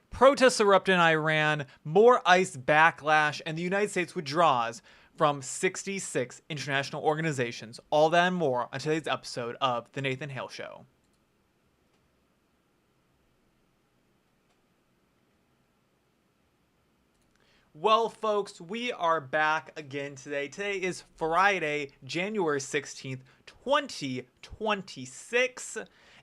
Protests erupt in Iran, more ICE backlash, and the United States withdraws from 66 international organizations. All that and more on today's episode of The Nathan Hale Show. Well, folks, we are back again today. Today is Friday, January 16th, 2026.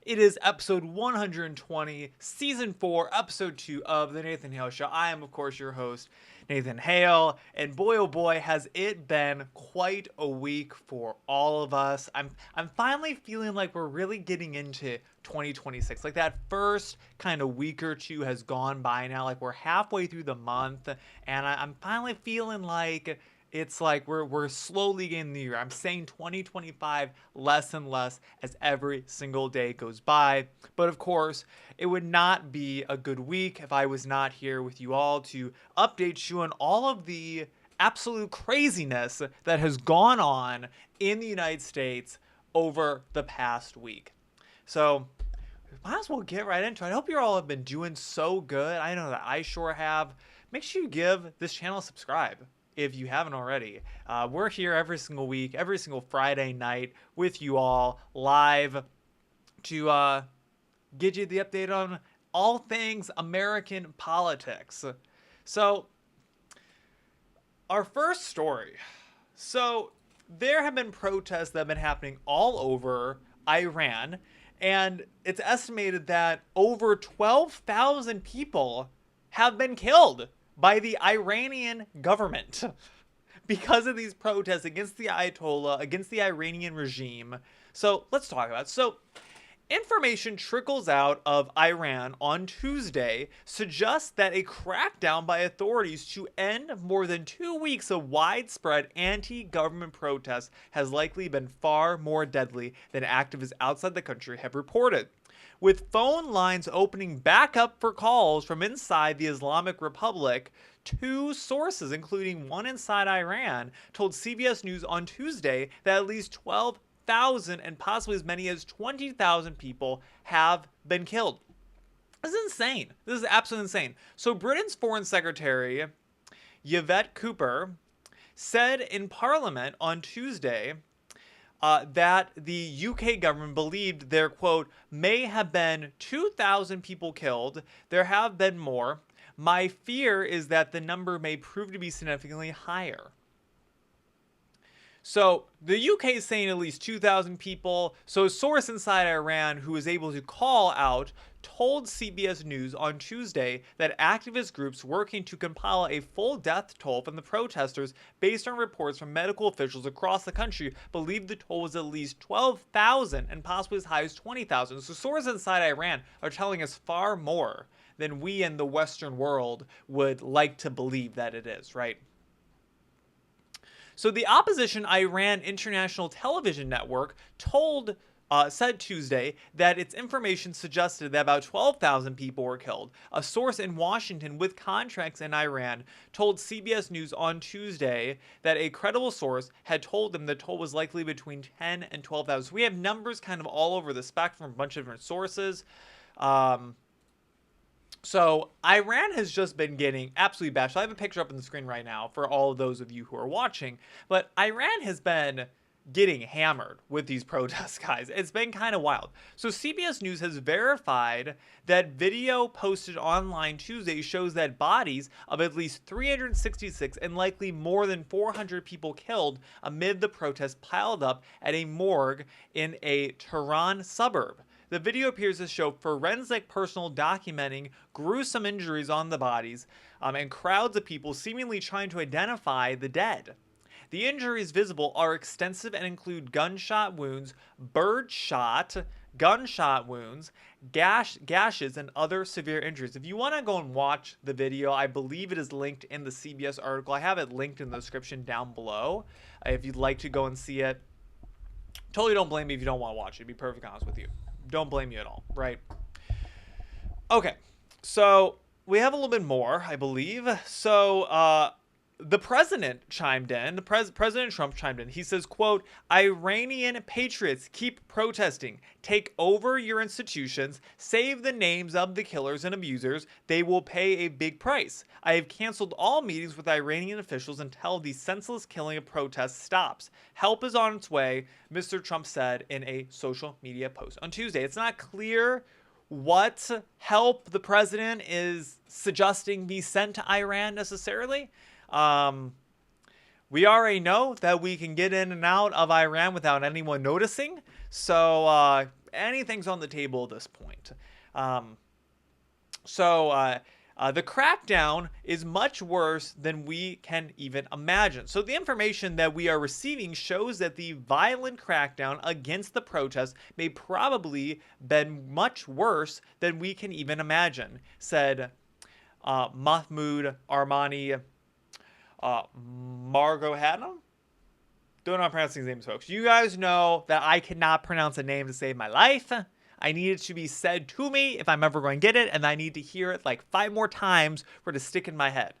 It is episode 120, season 4, episode 2 of The Nathan Hale Show. I am, of course, your host, Nathan Hale, and boy, oh boy, has it been quite a week for all of us. I'm finally feeling like we're really getting into 2026. Like that first kind of week or two has gone by now. Like we're halfway through the month, and I'm finally feeling like it's like we're slowly getting the year. I'm saying 2025 less and less as every single day goes by. But of course, it would not be a good week if I was not here with you all to update you on all of the absolute craziness that has gone on in the United States over the past week. So might as well get right into it. I hope you all have been doing so good. I know that I sure have. Make sure you give this channel a subscribe if you haven't already. We're here every single week, every single Friday night with you all live to get you the update on all things American politics. So, our first story. So, there have been protests that have been happening all over Iran, and it's estimated that over 12,000 people have been killed by the Iranian government because of these protests against the Ayatollah, against the Iranian regime. So let's talk about it. So information trickles out of Iran on Tuesday suggests that a crackdown by authorities to end more than 2 weeks of widespread anti-government protests has likely been far more deadly than activists outside the country have reported. With phone lines opening back up for calls from inside the Islamic Republic, two sources, including one inside Iran, told CBS News on Tuesday that at least 12,000 and possibly as many as 20,000 people have been killed. This is insane. This is absolutely insane. So Britain's Foreign Secretary, Yvette Cooper, said in Parliament on Tuesday that the UK government believed there, quote, may have been 2,000 people killed. There have been more. My fear is that the number may prove to be significantly higher. So the UK is saying at least 2,000 people. So a source inside Iran who was able to call out told CBS News on Tuesday that activist groups working to compile a full death toll from the protesters based on reports from medical officials across the country believe the toll was at least 12,000 and possibly as high as 20,000. So sources inside Iran are telling us far more than we in the Western world would like to believe that it is, right? So the opposition Iran International Television Network said Tuesday that its information suggested that about 12,000 people were killed. A source in Washington with contracts in Iran told CBS News on Tuesday that a credible source had told them the toll was likely between 10 and 12,000. So we have numbers kind of all over the spectrum from a bunch of different sources. So Iran has just been getting absolutely bashed. I have a picture up on the screen right now for all of those of you who are watching. But Iran has been getting hammered with these protests, guys. It's been kind of wild. So CBS News has verified that video posted online Tuesday shows that bodies of at least 366 and likely more than 400 people killed amid the protests piled up at a morgue in a Tehran suburb. The video appears to show forensic personnel documenting gruesome injuries on the bodies and crowds of people seemingly trying to identify the dead. The injuries visible are extensive and include gunshot wounds, birdshot, gunshot wounds, gashes, and other severe injuries. If you want to go and watch the video, I believe it is linked in the CBS article. I have it linked in the description down below if you'd like to go and see it. Totally don't blame me if you don't want to watch it, to be perfectly honest with you. Don't blame you at all, right? Okay, so we have a little bit more, I believe. So the president chimed in. President Trump chimed in. He says, quote, Iranian patriots, keep protesting. Take over your institutions. Save the names of the killers and abusers. They will pay a big price. I have canceled all meetings with Iranian officials until the senseless killing of protests stops. Help is on its way, Mr. Trump said in a social media post on Tuesday. It's not clear what help the president is suggesting be sent to Iran necessarily. We already know that we can get in and out of Iran without anyone noticing. So anything's on the table at this point. The crackdown is much worse than we can even imagine. So the information that we are receiving shows that the violent crackdown against the protests may probably been much worse than we can even imagine, said Mahmoud Armani Margohaddam. Don't know how to pronounce these names, folks. You guys know that I cannot pronounce a name to save my life. I need it to be said to me if I'm ever going to get it, and I need to hear it like 5 more times for it to stick in my head.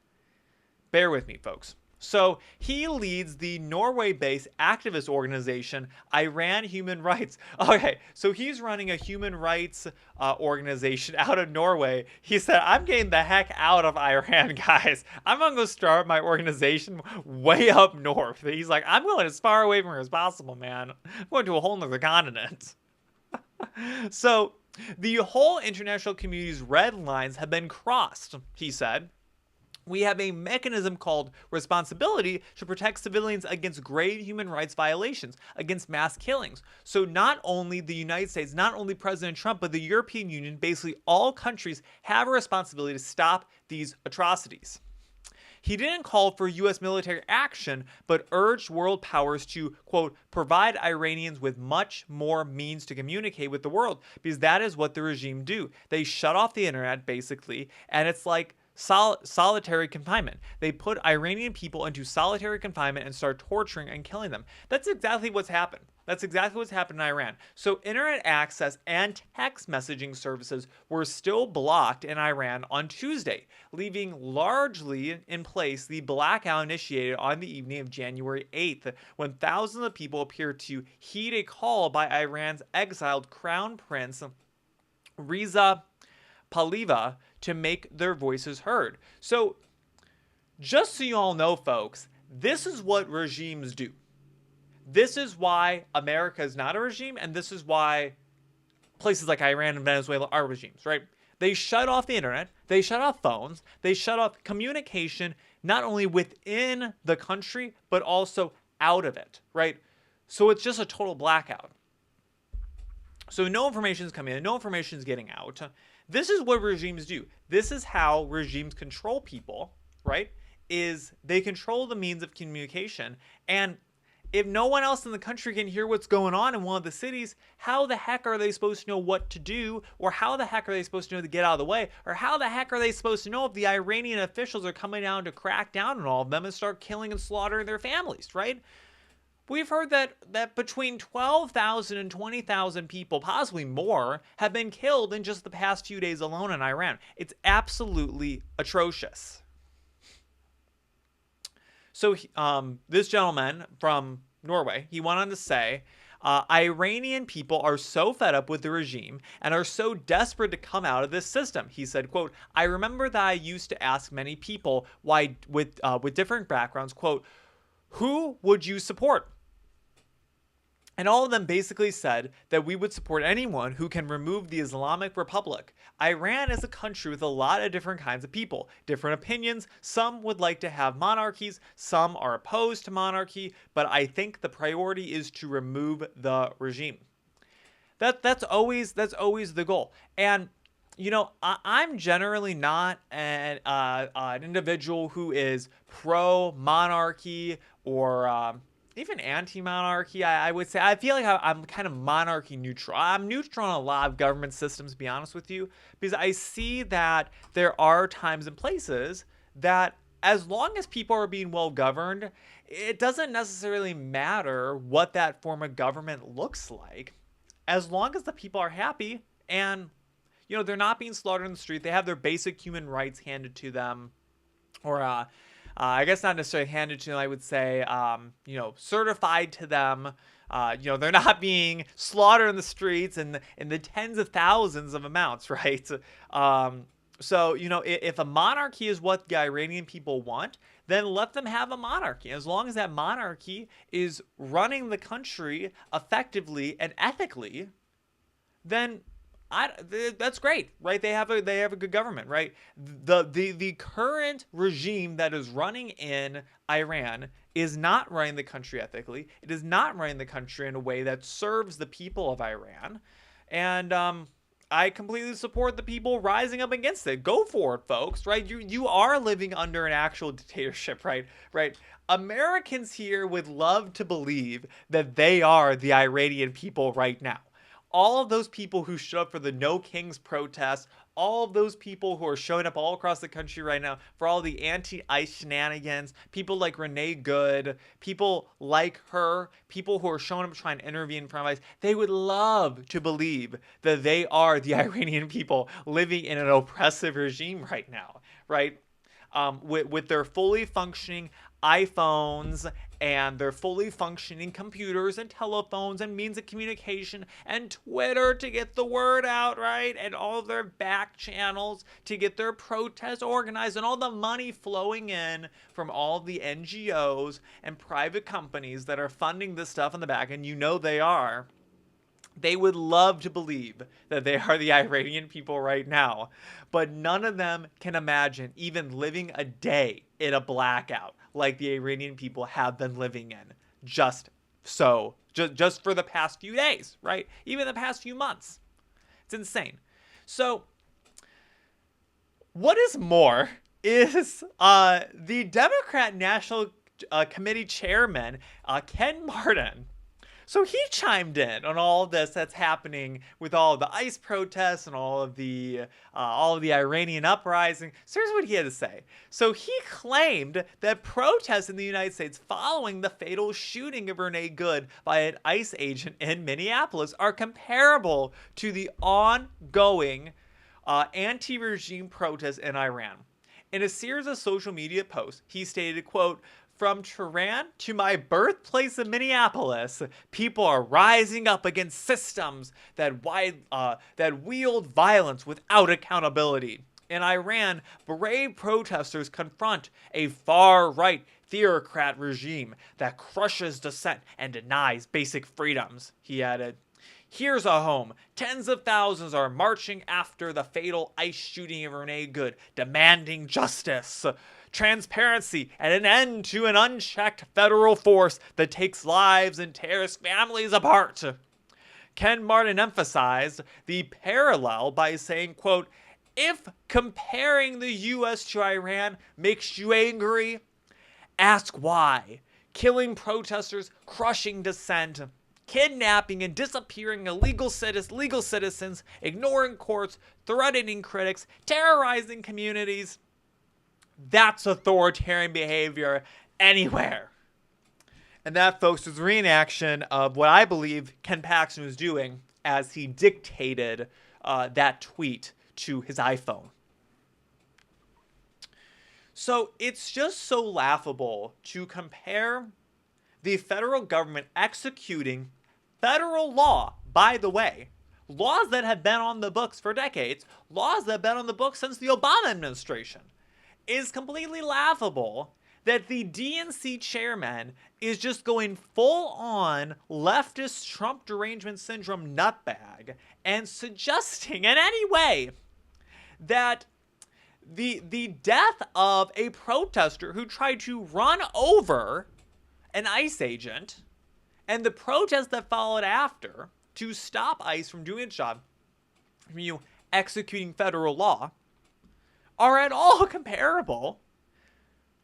Bear with me, folks. So he leads the Norway-based activist organization, Iran Human Rights. Okay, so he's running a human rights organization out of Norway. He said, I'm getting the heck out of Iran, guys. I'm going to go start my organization way up north. He's like, I'm going as far away from here as possible, man. I'm going to a whole nother continent. So the whole international community's red lines have been crossed, he said. We have a mechanism called responsibility to protect civilians against grave human rights violations, against mass killings. So not only the United States, not only President Trump, but the European Union, basically all countries have a responsibility to stop these atrocities. He didn't call for U.S. military action, but urged world powers to, quote, provide Iranians with much more means to communicate with the world, because that is what the regime do. They shut off the internet, basically, and it's like solitary confinement. They put Iranian people into solitary confinement and start torturing and killing them. That's exactly what's happened. That's exactly what's happened in Iran. So internet access and text messaging services were still blocked in Iran on Tuesday, leaving largely in place the blackout initiated on the evening of January 8th, when thousands of people appeared to heed a call by Iran's exiled crown prince Reza Pahlavi to make their voices heard. So just so you all know, folks, this is what regimes do. This is why America is not a regime, and this is why places like Iran and Venezuela are regimes, right? They shut off the internet, they shut off phones, they shut off communication, not only within the country, but also out of it, right? So it's just a total blackout. So no information is coming in, no information is getting out. This is what regimes do. This is how regimes control people, right? Is they control the means of communication. And if no one else in the country can hear what's going on in one of the cities, how the heck are they supposed to know what to do? Or how the heck are they supposed to know to get out of the way? Or how the heck are they supposed to know if the Iranian officials are coming down to crack down on all of them and start killing and slaughtering their families, right? We've heard that between 12,000 and 20,000 people, possibly more, have been killed in just the past few days alone in Iran. It's absolutely atrocious. So this gentleman from Norway, he went on to say, Iranian people are so fed up with the regime and are so desperate to come out of this system. He said, quote, I remember that I used to ask many people why, with different backgrounds, quote, who would you support? And all of them basically said that we would support anyone who can remove the Islamic Republic. Iran is a country with a lot of different kinds of people, different opinions. Some would like to have monarchies, some are opposed to monarchy, but I think the priority is to remove the regime. That's always the goal. And you know, I'm generally not an individual who is pro-monarchy or even anti-monarchy. I would say I feel like I'm kind of monarchy neutral. I'm neutral on a lot of government systems, to be honest with you, because I see that there are times and places that as long as people are being well governed, it doesn't necessarily matter what that form of government looks like, as long as the people are happy and, you know, they're not being slaughtered in the street. They have their basic human rights handed to them, or I guess not necessarily handed to them, I would say, certified to them. They're not being slaughtered in the streets in the tens of thousands of amounts, right? If a monarchy is what the Iranian people want, then let them have a monarchy. As long as that monarchy is running the country effectively and ethically, then that's great, right? They have a good government, right? The current regime that is running in Iran is not running the country ethically. It is not running the country in a way that serves the people of Iran, and I completely support the people rising up against it. Go for it, folks, right? You are living under an actual dictatorship, right? Right. Americans here would love to believe that they are the Iranian people right now. All of those people who showed up for the No Kings protests, all of those people who are showing up all across the country right now for all the anti-ICE shenanigans, people like Renee Good, people like her, people who are showing up trying to intervene in front of ICE, they would love to believe that they are the Iranian people living in an oppressive regime right now, right? With their fully functioning iPhones and their fully functioning computers and telephones and means of communication and Twitter to get the word out, right? And all of their back channels to get their protests organized and all the money flowing in from all the NGOs and private companies that are funding this stuff in the back, and they are. They would love to believe that they are the Iranian people right now, but none of them can imagine even living a day in a blackout like the Iranian people have been living in just for the past few days, right? Even the past few months. It's insane. So what is more is the Democrat National Committee chairman, Ken Martin. So he chimed in on all of this that's happening with all of the ICE protests and all of the Iranian uprising. So here's what he had to say. So he claimed that protests in the United States following the fatal shooting of Renee Good by an ICE agent in Minneapolis are comparable to the ongoing anti-regime protests in Iran. In a series of social media posts, he stated, quote, "From Tehran to my birthplace of Minneapolis, people are rising up against systems that wield violence without accountability. In Iran, brave protesters confront a far-right theocrat regime that crushes dissent and denies basic freedoms," he added. "Here's a home. Tens of thousands are marching after the fatal ICE shooting of Renee Good, demanding justice, transparency, and an end to an unchecked federal force that takes lives and tears families apart." Ken Martin emphasized the parallel by saying, quote, "If comparing the U.S. to Iran makes you angry, ask why. Killing protesters, crushing dissent, kidnapping and disappearing illegal citizens, ignoring courts, threatening critics, terrorizing communities. That's authoritarian behavior anywhere." And that, folks, was a reenaction of what I believe Ken Paxton was doing as he dictated that tweet to his iPhone. So it's just so laughable to compare the federal government executing federal law, by the way, laws that have been on the books for decades, laws that have been on the books since the Obama administration. Is completely laughable that the DNC chairman is just going full on leftist Trump derangement syndrome nutbag and suggesting in any way that the death of a protester who tried to run over an ICE agent and the protest that followed after to stop ICE from doing its job, from executing federal law, are at all comparable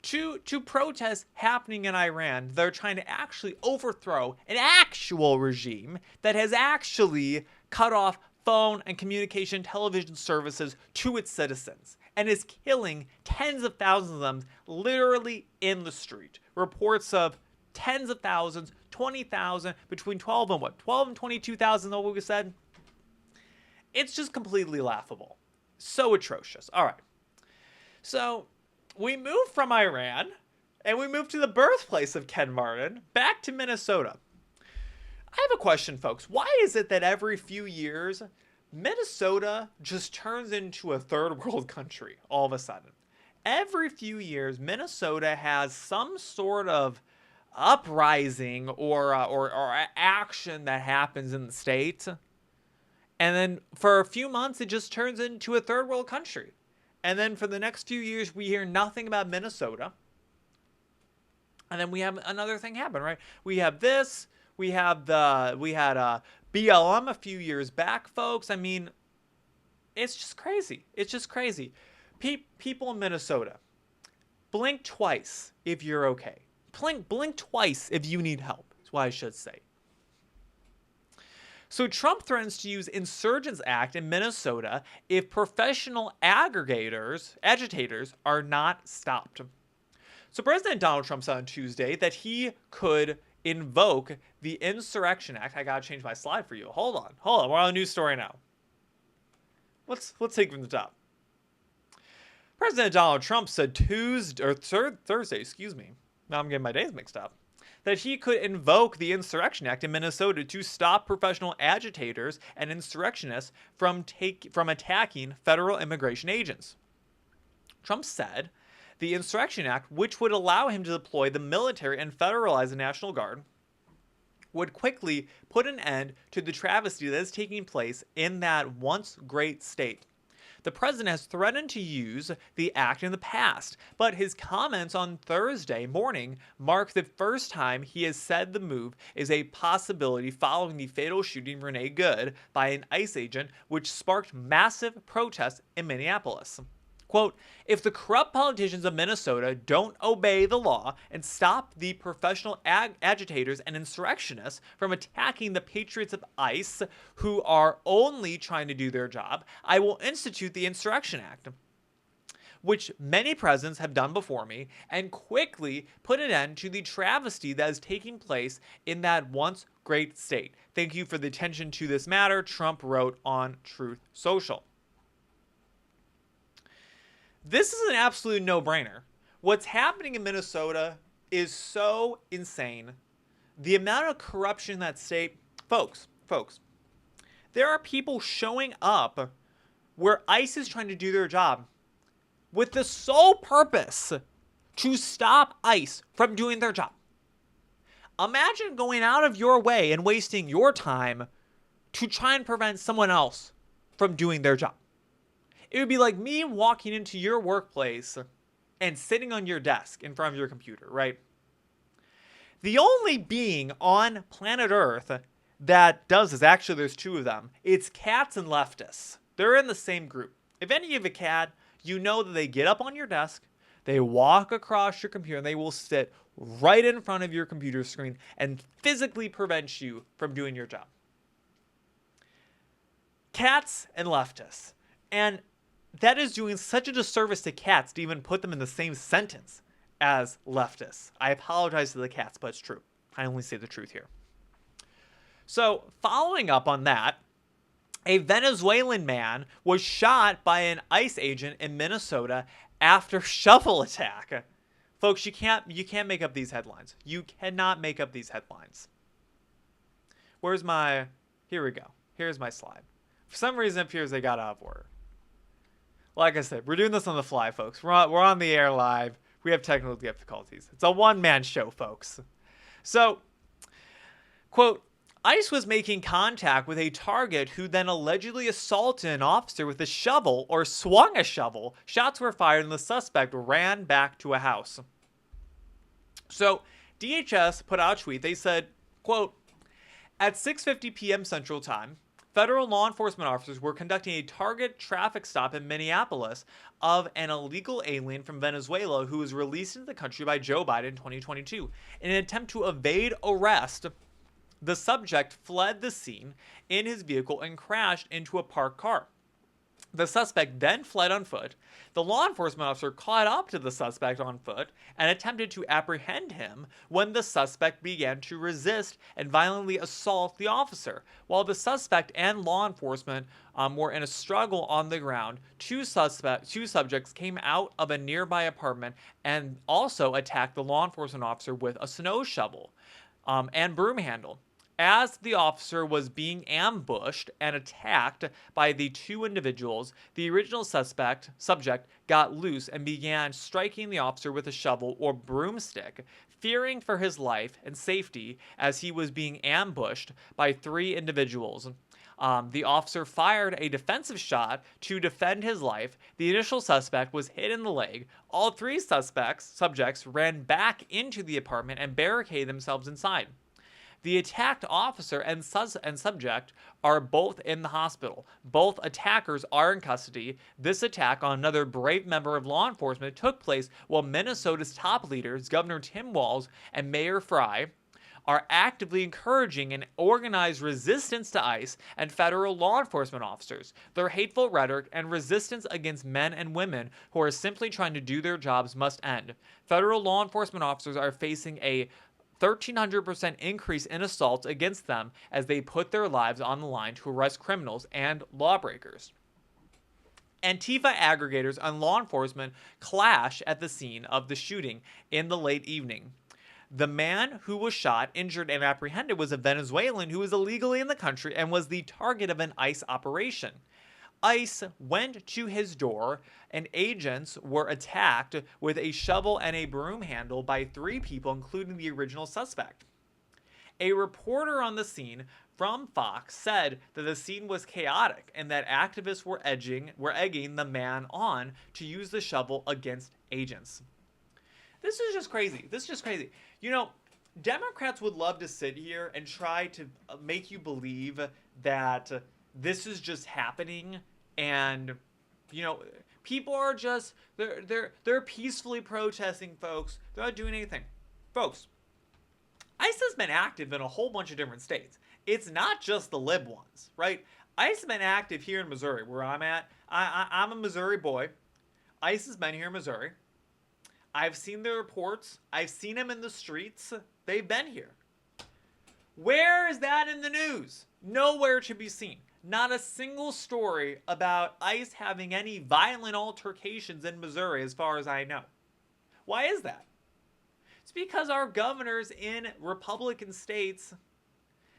to protests happening in Iran. They're trying to actually overthrow an actual regime that has actually cut off phone and communication television services to its citizens and is killing tens of thousands of them literally in the street. Reports of tens of thousands, 20,000, between 12 and 22,000, what we said. It's just completely laughable. So atrocious. All right. So we moved from Iran and we moved to the birthplace of Ken Martin, back to Minnesota. I have a question, folks. Why is it that every few years, Minnesota just turns into a third world country all of a sudden? Every few years, Minnesota has some sort of uprising or action that happens in the state. And then for a few months, it just turns into a third world country. And then for the next few years, we hear nothing about Minnesota. And then we have another thing happen, right? We have this. We had BLM a few years back, folks. I mean, it's just crazy. It's just crazy. People in Minnesota, blink twice if you're okay. Blink twice if you need help, is what I should say. So Trump threatens to use Insurrection Act in Minnesota if professional agitators are not stopped. So President Donald Trump said on Tuesday that he could invoke the Insurrection Act. I gotta change my slide for you. Hold on. We're on a news story now. Let's take it from the top. President Donald Trump said Thursday, now I'm getting my days mixed up, that he could invoke the Insurrection Act in Minnesota to stop professional agitators and insurrectionists from attacking federal immigration agents. Trump said the Insurrection Act, which would allow him to deploy the military and federalize the National Guard, would quickly put an end to the travesty that is taking place in that once great state. The president has threatened to use the act in the past, but his comments on Thursday morning mark the first time he has said the move is a possibility following the fatal shooting of Renee Good by an ICE agent, which sparked massive protests in Minneapolis. Quote, if the corrupt politicians of Minnesota don't obey the law and stop the professional agitators and insurrectionists from attacking the patriots of ICE who are only trying to do their job, I will institute the Insurrection Act, which many presidents have done before me, and quickly put an end to the travesty that is taking place in that once great state. Thank you for the attention to this matter, Trump wrote on Truth Social. This is an absolute no-brainer. What's happening in Minnesota is so insane. The amount of corruption in that state, folks, there are people showing up where ICE is trying to do their job with the sole purpose to stop ICE from doing their job. Imagine going out of your way and wasting your time to try and prevent someone else from doing their job. It would be like me walking into your workplace and sitting on your desk in front of your computer, right? The only being on planet Earth that does this, actually there's two of them, it's cats and leftists. They're in the same group. If any of a cat, you know that they get up on your desk, they walk across your computer, and they will sit right in front of your computer screen and physically prevent you from doing your job. Cats and leftists. And that is doing such a disservice to cats to even put them in the same sentence as leftists. I apologize to the cats, but it's true. I only say the truth here. So, following up on that, a Venezuelan man was shot by an ICE agent in Minnesota after shovel attack. Folks, you can't make up these headlines. You cannot make up these headlines. Here we go. Here's my slide. For some reason, it appears they got out of order. Like I said, we're doing this on the fly, folks. We're on the air live. We have technical difficulties. It's a one-man show, folks. So, quote, ICE was making contact with a target who then allegedly assaulted an officer with a shovel or swung a shovel. Shots were fired and the suspect ran back to a house. So, DHS put out a tweet. They said, quote, at 6:50 p.m. Central Time, federal law enforcement officers were conducting a target traffic stop in Minneapolis of an illegal alien from Venezuela who was released into the country by Joe Biden in 2022. In an attempt to evade arrest, the subject fled the scene in his vehicle and crashed into a parked car. The suspect then fled on foot. The law enforcement officer caught up to the suspect on foot and attempted to apprehend him when the suspect began to resist and violently assault the officer. While the suspect and law enforcement were in a struggle on the ground, two subjects came out of a nearby apartment and also attacked the law enforcement officer with a snow shovel and broom handle. As the officer was being ambushed and attacked by the two individuals, the original subject got loose and began striking the officer with a shovel or broomstick, fearing for his life and safety as he was being ambushed by three individuals. The officer fired a defensive shot to defend his life. The initial suspect was hit in the leg. All three subjects ran back into the apartment and barricaded themselves inside. The attacked officer and subject are both in the hospital. Both attackers are in custody. This attack on another brave member of law enforcement took place while Minnesota's top leaders, Governor Tim Walz and Mayor Frey, are actively encouraging an organized resistance to ICE and federal law enforcement officers. Their hateful rhetoric and resistance against men and women who are simply trying to do their jobs must end. Federal law enforcement officers are facing a 1,300% increase in assaults against them as they put their lives on the line to arrest criminals and lawbreakers. Antifa aggregators and law enforcement clash at the scene of the shooting in the late evening. The man who was shot, injured, and apprehended was a Venezuelan who was illegally in the country and was the target of an ICE operation. ICE went to his door, and agents were attacked with a shovel and a broom handle by three people, including the original suspect. A reporter on the scene from Fox said that the scene was chaotic and that activists were egging the man on to use the shovel against agents. This is just crazy. You know, Democrats would love to sit here and try to make you believe that this is just happening and, you know, people are just, they're peacefully protesting, folks. They're not doing anything. Folks, ICE has been active in a whole bunch of different states. It's not just the lib ones, right? ICE has been active here in Missouri, where I'm at. I'm a Missouri boy. ICE has been here in Missouri. I've seen the reports. I've seen them in the streets. They've been here. Where is that in the news? Nowhere to be seen. Not a single story about ICE having any violent altercations in Missouri as far as I know. Why is that? It's because our governors in Republican states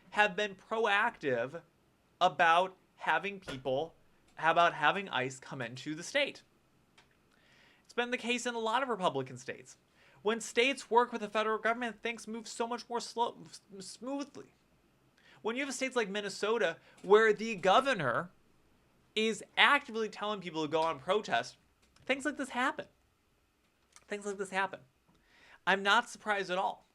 have been proactive about having ICE come into the state. It's been the case in a lot of Republican states. When states work with the federal government, things move so much more smoothly. When you have states like Minnesota, where the governor is actively telling people to go on protest, things like this happen. I'm not surprised at all.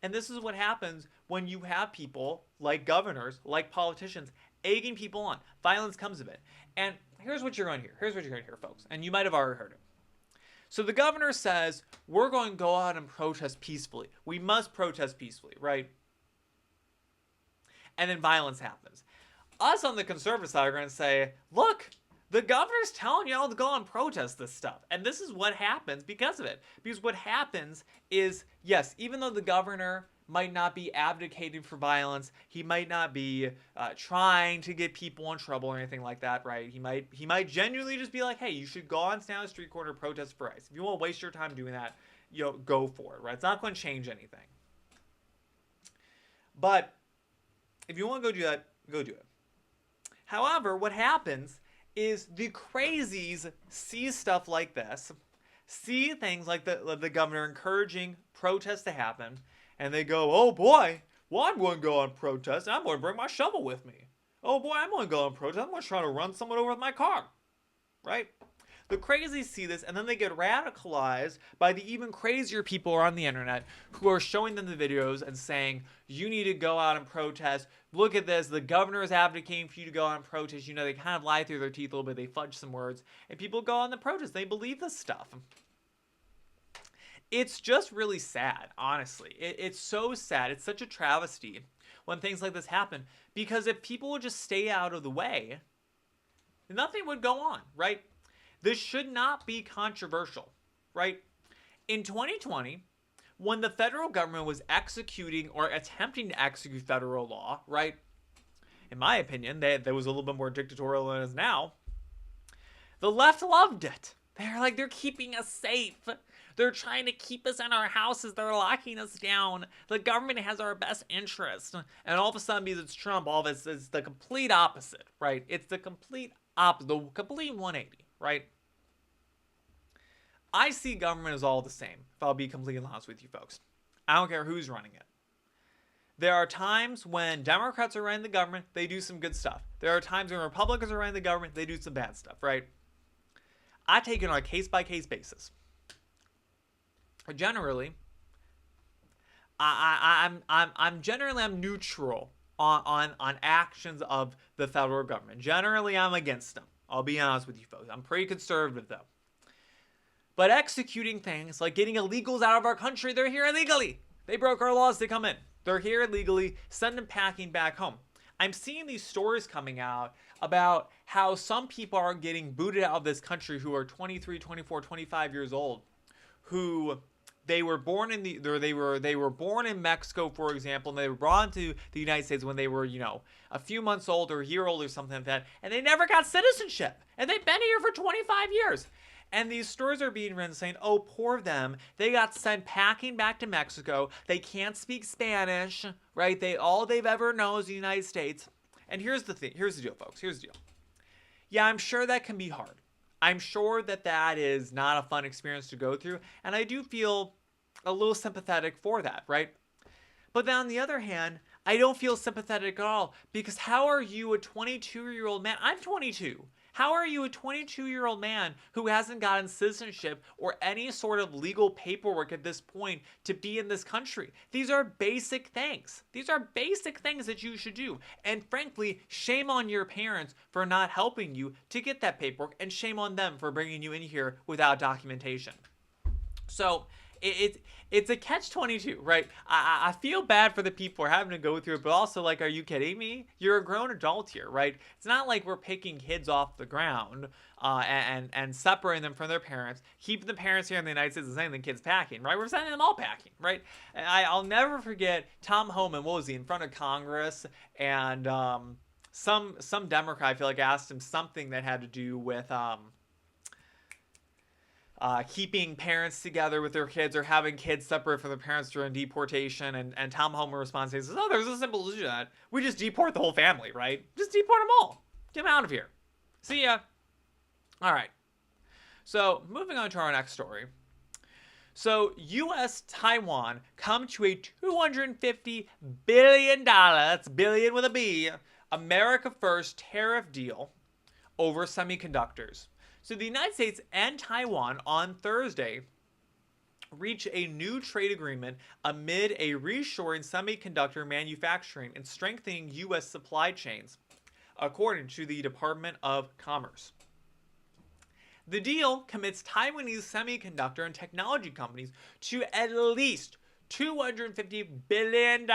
And this is what happens when you have people like governors, like politicians, egging people on. Violence comes of it. And here's what you're going to hear. Folks. And you might have already heard it. So the governor says, we're going to go out and protest peacefully. We must protest peacefully, right? And then violence happens. Us on the conservative side are going to say, look, the governor's telling y'all to go and protest this stuff. And this is what happens because of it. Because what happens is, yes, even though the governor might not be advocating for violence, he might not be trying to get people in trouble or anything like that, right? He might genuinely just be like, hey, you should go on down the street corner, protest for ICE. If you want to waste your time doing that, go for it, right? It's not going to change anything. But if you want to go do that, go do it. However, what happens is the crazies see stuff like this, see things like the governor encouraging protests to happen, and they go, oh boy, well, I'm going to go on protest. I'm going to bring my shovel with me. Oh boy, I'm going to go on protest. I'm going to try to run someone over with my car, right? The crazies see this, and then they get radicalized by the even crazier people on the internet who are showing them the videos and saying, you need to go out and protest. Look at this. The governor is advocating for you to go out and protest. You know, they kind of lie through their teeth a little bit. They fudge some words. And people go on the protest. They believe this stuff. It's just really sad, honestly. It's so sad. It's such a travesty when things like this happen. Because if people would just stay out of the way, nothing would go on, right? This should not be controversial, right? In 2020, when the federal government was executing or attempting to execute federal law, right? In my opinion, that was a little bit more dictatorial than it is now. The left loved it. They're keeping us safe. They're trying to keep us in our houses. They're locking us down. The government has our best interest. And all of a sudden, because it's Trump, all of this is the complete opposite, right? It's the complete opposite, the complete 180, right? I see government as all the same, if I'll be completely honest with you folks. I don't care who's running it. There are times when Democrats are running the government, they do some good stuff. There are times when Republicans are running the government, they do some bad stuff, right? I take it on a case-by-case basis. Generally, I'm neutral on actions of the federal government. Generally, I'm against them. I'll be honest with you folks. I'm pretty conservative, though. But executing things like getting illegals out of our country, they're here illegally. They broke our laws to come in. They're here illegally. Send them packing back home. I'm seeing these stories coming out about how some people are getting booted out of this country who are 23, 24, 25 years old, who they were born in they were born in Mexico, for example, and they were brought into the United States when they were, a few months old or a year old or something like that, and they never got citizenship, and they've been here for 25 years. And these stories are being written saying, oh, poor them. They got sent packing back to Mexico. They can't speak Spanish, right? All they've ever known is the United States. And here's the thing. Here's the deal, folks. Here's the deal. Yeah, I'm sure that can be hard. I'm sure that is not a fun experience to go through. And I do feel a little sympathetic for that, right? But then on the other hand, I don't feel sympathetic at all, because how are you a 22-year-old man? I'm 22. How are you a 22-year-old man who hasn't gotten citizenship or any sort of legal paperwork at this point to be in this country? These are basic things. These are basic things that you should do. And frankly, shame on your parents for not helping you to get that paperwork, and shame on them for bringing you in here without documentation. So it's a catch-22, right? I feel bad for the people who are having to go through it, but also, are you kidding me? You're a grown adult here, right? It's not like we're picking kids off the ground and separating them from their parents, keeping the parents here in the United States and sending the kids packing, right? We're sending them all packing, right? I'll never forget Tom Homan, what was he, in front of Congress, and some Democrat, I feel like, asked him something that had to do with keeping parents together with their kids or having kids separate from their parents during deportation. And Tom Homan responds, he says, oh, there's a simple solution to that. We just deport the whole family, right? Just deport them all. Get them out of here. See ya. All right. So moving on to our next story. So U.S. Taiwan come to a $250 billion, that's billion with a B, America First tariff deal over semiconductors. So the United States and Taiwan on Thursday reached a new trade agreement amid a reshoring semiconductor manufacturing and strengthening U.S. supply chains, according to the Department of Commerce. The deal commits Taiwanese semiconductor and technology companies to at least $250 billion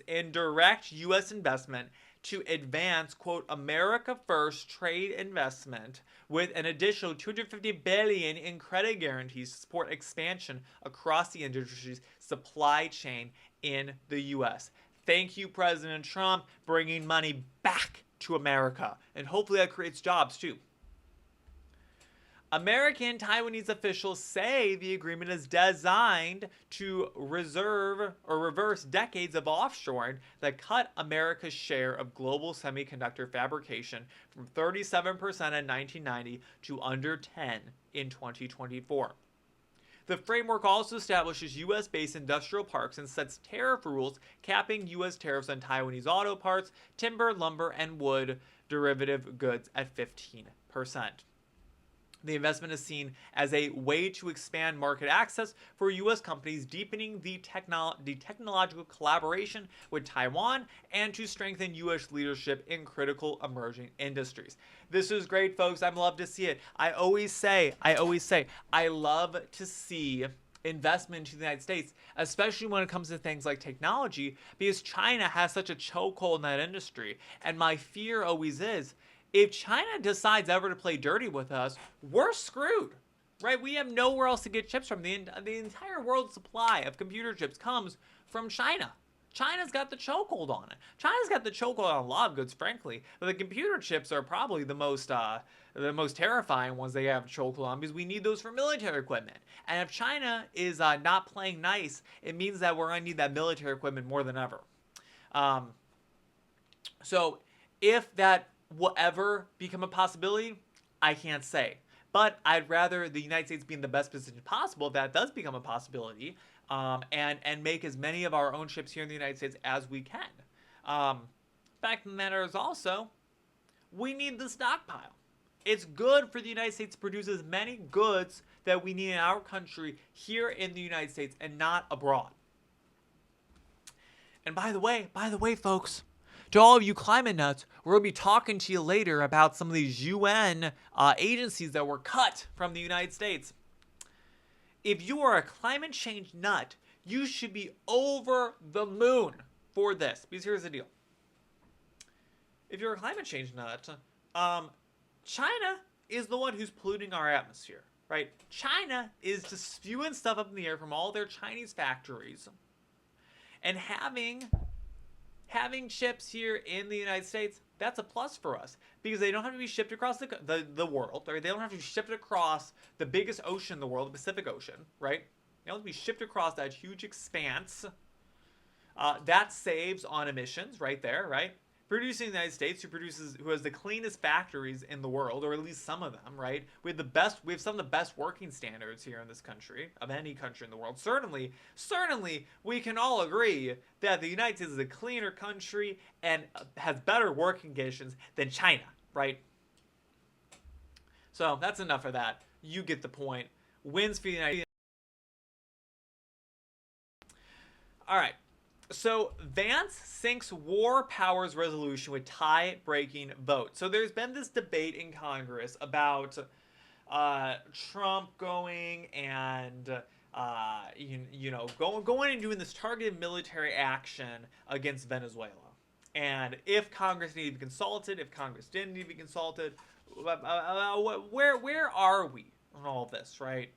in direct U.S. investment to advance, quote, America First trade investment with an additional $250 billion in credit guarantees to support expansion across the industry's supply chain in the U.S. Thank you, President Trump, bringing money back to America. And hopefully that creates jobs, too. American Taiwanese officials say the agreement is designed to reverse decades of offshoring that cut America's share of global semiconductor fabrication from 37% in 1990 to under 10% in 2024. The framework also establishes U.S.-based industrial parks and sets tariff rules capping U.S. tariffs on Taiwanese auto parts, timber, lumber, and wood derivative goods at 15%. The investment is seen as a way to expand market access for U.S. companies, deepening the technological collaboration with Taiwan, and to strengthen U.S. leadership in critical emerging industries. This is great, folks. I love to see it. I always say, I love to see investment into the United States, especially when it comes to things like technology, because China has such a chokehold in that industry. And my fear always is, if China decides ever to play dirty with us, we're screwed, right? We have nowhere else to get chips from. The entire world's supply of computer chips comes from China. China's got the chokehold on it. China's got the chokehold on a lot of goods, frankly. But the computer chips are probably the most terrifying ones they have chokehold on, because we need those for military equipment. And if China is not playing nice, it means that we're going to need that military equipment more than ever. So if that will ever become a possibility, I can't say. But I'd rather the United States be in the best position possible if that does become a possibility, and make as many of our own ships here in the United States as we can. Fact of the matter is also, we need the stockpile. It's good for the United States to produce as many goods that we need in our country here in the United States and not abroad. And by the way, folks, to all of you climate nuts, we're going to be talking to you later about some of these UN agencies that were cut from the United States. If you are a climate change nut, you should be over the moon for this. Because here's the deal. If you're a climate change nut, China is the one who's polluting our atmosphere, right? China is just spewing stuff up in the air from all their Chinese factories. And having chips here in the United States, that's a plus for us, because they don't have to be shipped across the world, right? They don't have to be shipped across the biggest ocean in the world, the Pacific Ocean, right? They don't have to be shipped across that huge expanse. That saves on emissions right there, right? Producing in the United States, who has the cleanest factories in the world, or at least some of them, right? We have some of the best working standards here in this country, of any country in the world. Certainly, we can all agree that the United States is a cleaner country and has better working conditions than China, right? So that's enough of that. You get the point. Wins for the United States. All right. So Vance sinks war powers resolution with tie-breaking vote. So there's been this debate in Congress about Trump going and going and doing this targeted military action against Venezuela, and if Congress needed to be consulted, if Congress didn't need to be consulted, where are we on all of this, right?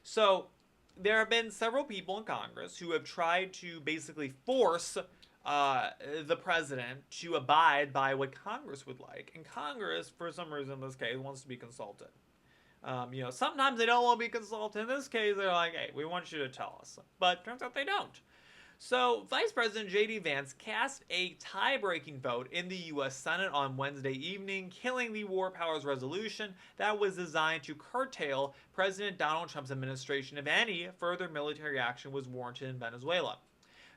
So there have been several people in Congress who have tried to basically force the president to abide by what Congress would like. And Congress, for some reason in this case, wants to be consulted. Sometimes they don't want to be consulted. In this case, they're like, hey, we want you to tell us. But turns out they don't. So Vice President J.D. Vance cast a tie-breaking vote in the U.S. Senate on Wednesday evening, killing the War Powers Resolution that was designed to curtail President Donald Trump's administration if any further military action was warranted in Venezuela.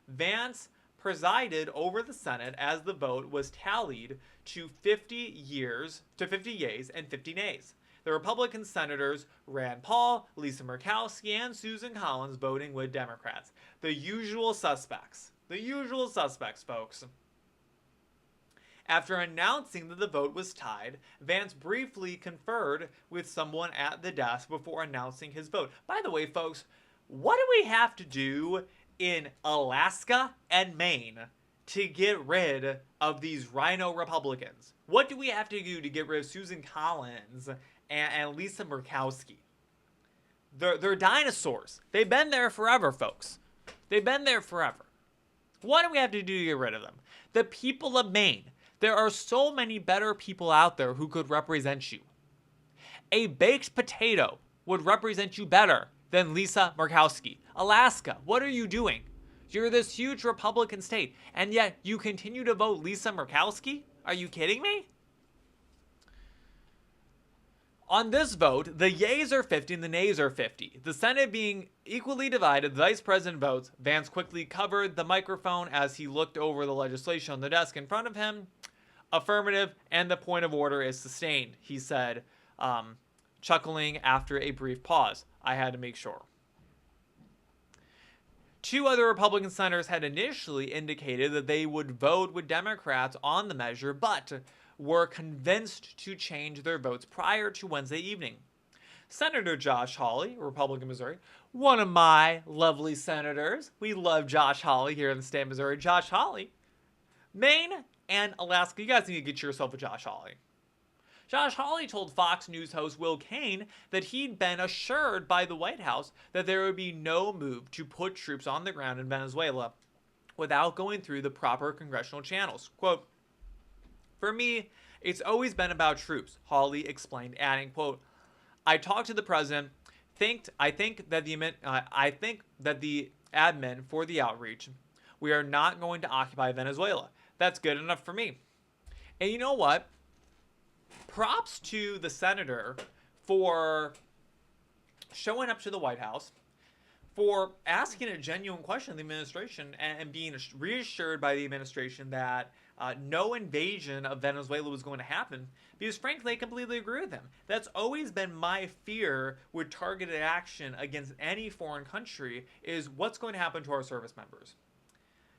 Vance presided over the Senate as the vote was tallied to 50 yeas and 50 nays. The Republican senators Rand Paul, Lisa Murkowski, and Susan Collins voting with Democrats. The usual suspects. The usual suspects, folks. After announcing that the vote was tied, Vance briefly conferred with someone at the desk before announcing his vote. By the way, folks, what do we have to do in Alaska and Maine to get rid of these rhino Republicans? What do we have to do to get rid of Susan Collins and Lisa Murkowski? They're dinosaurs. They've been there forever, folks. They've been there forever. What do we have to do to get rid of them? The people of Maine. There are so many better people out there who could represent you. A baked potato would represent you better than Lisa Murkowski. Alaska, what are you doing? You're this huge Republican state, and yet you continue to vote Lisa Murkowski? Are you kidding me? On this vote, the yeas are 50 and the nays are 50. The Senate being equally divided, the Vice President votes. Vance quickly covered the microphone as he looked over the legislation on the desk in front of him. Affirmative, and the point of order is sustained, he said, chuckling after a brief pause. I had to make sure. Two other Republican senators had initially indicated that they would vote with Democrats on the measure, but were convinced to change their votes prior to Wednesday evening. Senator Josh Hawley, Republican Missouri, one of my lovely senators. We love Josh Hawley here in the state of Missouri. Josh Hawley. Maine and Alaska, you guys need to get yourself a Josh Hawley. Josh Hawley told Fox News host Will Cain that he'd been assured by the White House that there would be no move to put troops on the ground in Venezuela without going through the proper congressional channels. Quote, "For me, it's always been about troops," Hawley explained, adding, quote, "I talked to the president. I think that the admin for the outreach. We are not going to occupy Venezuela. That's good enough for me." And you know what? Props to the senator for showing up to the White House, for asking a genuine question of the administration and being reassured by the administration that no invasion of Venezuela was going to happen, because frankly, I completely agree with him. That's always been my fear with targeted action against any foreign country, is what's going to happen to our service members.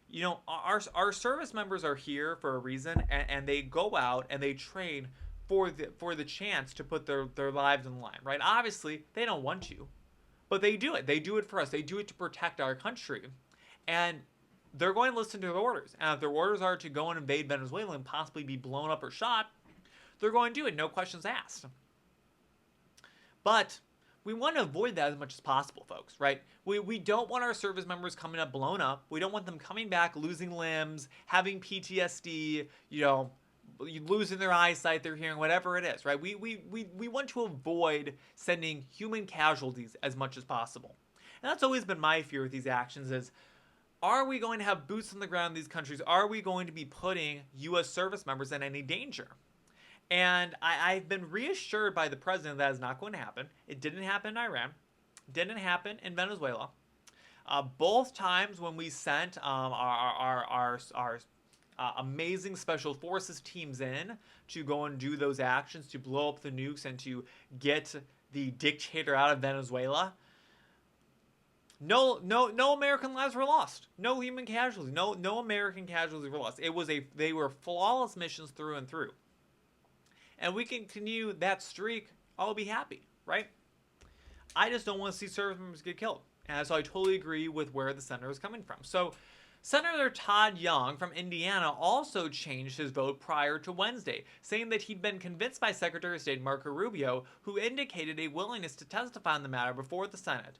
You know, our service members are here for a reason, and they go out and they train for the chance to put their lives on the line, right? Obviously, they don't want to, but they do it. They do it for us. They do it to protect our country. And they're going to listen to their orders. And if their orders are to go and invade Venezuela and possibly be blown up or shot, they're going to do it, no questions asked. But we want to avoid that as much as possible, folks, right? We don't want our service members coming up blown up. We don't want them coming back, losing limbs, having PTSD, losing their eyesight, their hearing, whatever it is, right? We want to avoid sending human casualties as much as possible. And that's always been my fear with these actions is, are we going to have boots on the ground in these countries? Are we going to be putting U.S. service members in any danger? And I've been reassured by the president that is not going to happen. It didn't happen in Iran. Didn't happen in Venezuela. Both times when we sent our amazing special forces teams in to go and do those actions, to blow up the nukes and to get the dictator out of Venezuela, no American lives were lost. No human casualties. No American casualties were lost. They were flawless missions through and through. And we continue that streak, I'll be happy, right? I just don't want to see service members get killed. And so I totally agree with where the senator is coming from. So Senator Todd Young from Indiana also changed his vote prior to Wednesday, saying that he'd been convinced by Secretary of State Marco Rubio, who indicated a willingness to testify on the matter before the Senate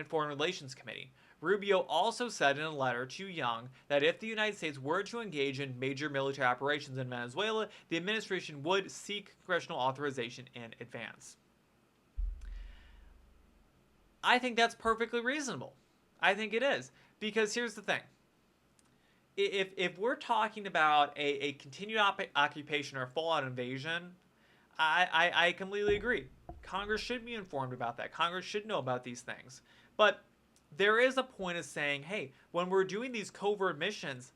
Foreign Relations Committee. Rubio also said in a letter to Young that if the United States were to engage in major military operations in Venezuela, the administration would seek congressional authorization in advance. I think that's perfectly reasonable. I think it is. Because here's the thing. If we're talking about a continued occupation or a full-out invasion, I completely agree. Congress should be informed about that. Congress should know about these things. But there is a point of saying, hey, when we're doing these covert missions,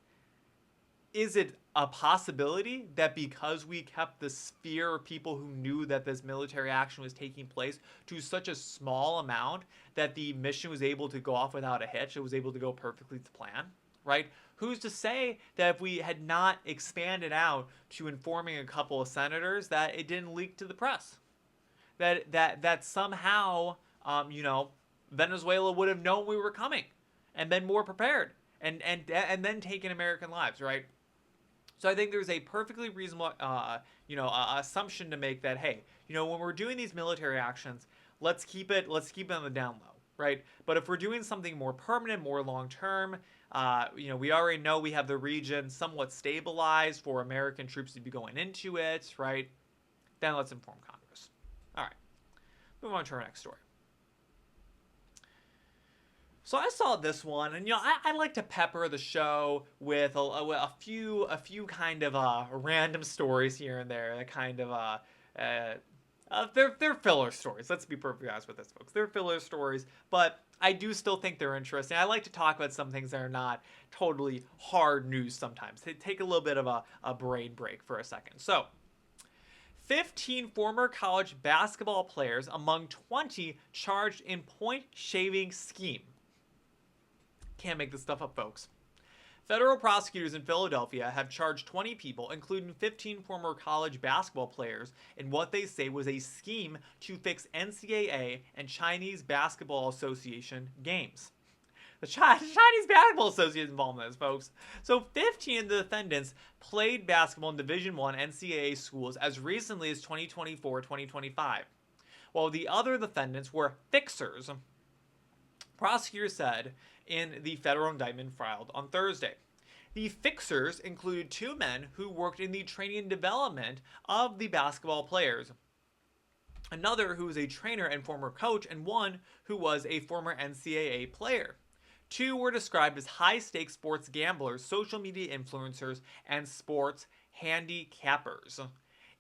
is it a possibility that because we kept the sphere of people who knew that this military action was taking place to such a small amount that the mission was able to go off without a hitch, it was able to go perfectly to plan, right? Who's to say that if we had not expanded out to informing a couple of senators that it didn't leak to the press? That somehow, Venezuela would have known we were coming and been more prepared and then taken American lives, right? So I think there's a perfectly reasonable, assumption to make that, hey, when we're doing these military actions, let's keep it on the down low, right? But if we're doing something more permanent, more long term, we already know we have the region somewhat stabilized for American troops to be going into it, right? Then let's inform Congress. All right, move on to our next story. So I saw this one, and I like to pepper the show with a few kind of random stories here and there. That kind of they're filler stories. Let's be perfectly honest with this, folks. They're filler stories, but I do still think they're interesting. I like to talk about some things that are not totally hard news sometimes. They take a little bit of a brain break for a second. So 15 former college basketball players among 20 charged in point shaving scheme. Can't make this stuff up, folks. Federal prosecutors in Philadelphia have charged 20 people, including 15 former college basketball players, in what they say was a scheme to fix NCAA and Chinese Basketball Association games. The Chinese Basketball Association is involved in this, folks. So 15 of the defendants played basketball in Division I NCAA schools as recently as 2024-2025, while the other defendants were fixers, prosecutors said in the federal indictment filed on Thursday. The fixers included 2 men who worked in the training and development of the basketball players, another who was a trainer and former coach, and one who was a former NCAA player. 2 were described as high-stakes sports gamblers, social media influencers, and sports handicappers.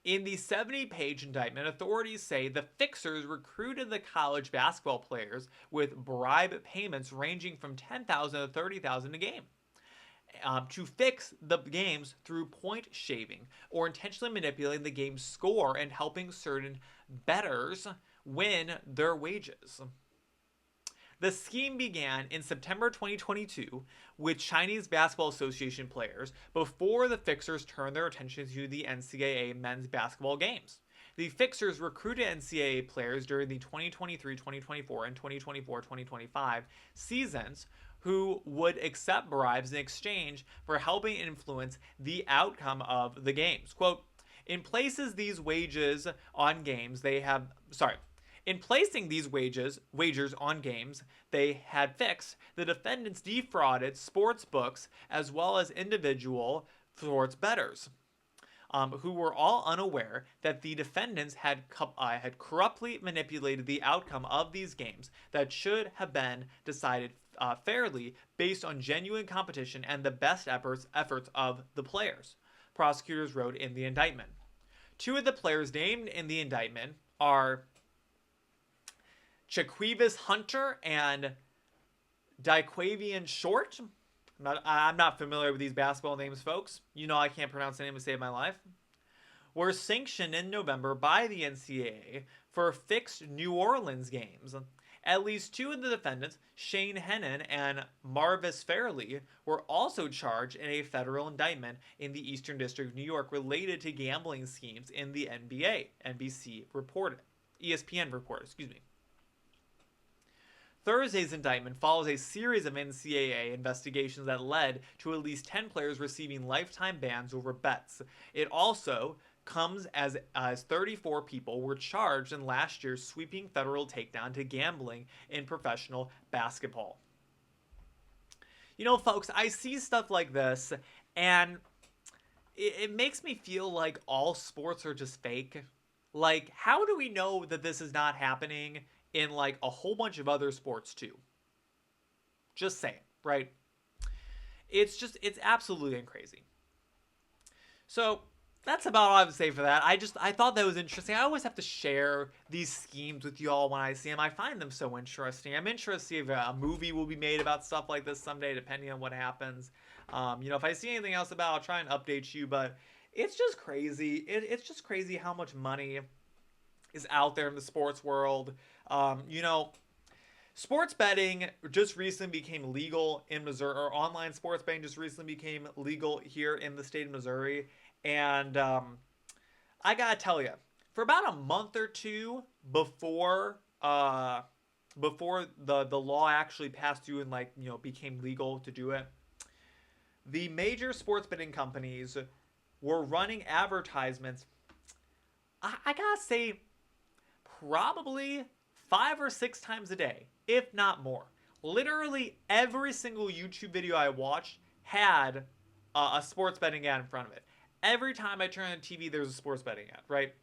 In the 70-page indictment, authorities say the fixers recruited the college basketball players with bribe payments ranging from $10,000 to $30,000 a game. To fix the games through point shaving or intentionally manipulating the game's score and helping certain bettors win their wages. The scheme began in September 2022 with Chinese Basketball Association players before the fixers turned their attention to the NCAA men's basketball games. The fixers recruited NCAA players during the 2023-2024 and 2024-2025 seasons who would accept bribes in exchange for helping influence the outcome of the games. Quote, in placing these wagers on games they had fixed, the defendants defrauded sports books as well as individual sports bettors, who were all unaware that the defendants had corruptly manipulated the outcome of these games that should have been decided fairly based on genuine competition and the best efforts of the players, prosecutors wrote in the indictment. 2 of the players named in the indictment are Chiquavis Hunter and Daquavian Short. I'm not familiar with these basketball names, folks. You know I can't pronounce the name to save my life. Were sanctioned in November by the NCAA for fixed New Orleans games. At least 2 of the defendants, Shane Hennon and Marvis Fairley, were also charged in a federal indictment in the Eastern District of New York related to gambling schemes in the NBA, ESPN reported, Thursday's indictment follows a series of NCAA investigations that led to at least 10 players receiving lifetime bans over bets. It also comes as 34 people were charged in last year's sweeping federal takedown to gambling in professional basketball. You know, folks, I see stuff like this, and it makes me feel like all sports are just fake. Like, how do we know that this is not happening in, like, a whole bunch of other sports, too? Just saying, right? It's absolutely crazy. So that's about all I have to say for that. I thought that was interesting. I always have to share these schemes with y'all when I see them. I find them so interesting. I'm interested if a movie will be made about stuff like this someday, depending on what happens. If I see anything else about it, I'll try and update you. But it's just crazy. It's just crazy how much money is out there in the sports world. Sports betting just recently became legal in Missouri, or online sports betting just recently became legal here in the state of Missouri. And I gotta tell you, for about a month or two before the law actually passed through and became legal to do it, the major sports betting companies were running advertisements. I gotta say, probably 5 or 6 times a day, if not more. Literally every single YouTube video I watched had a sports betting ad in front of it. Every time I turn on the TV, there's a sports betting ad, right?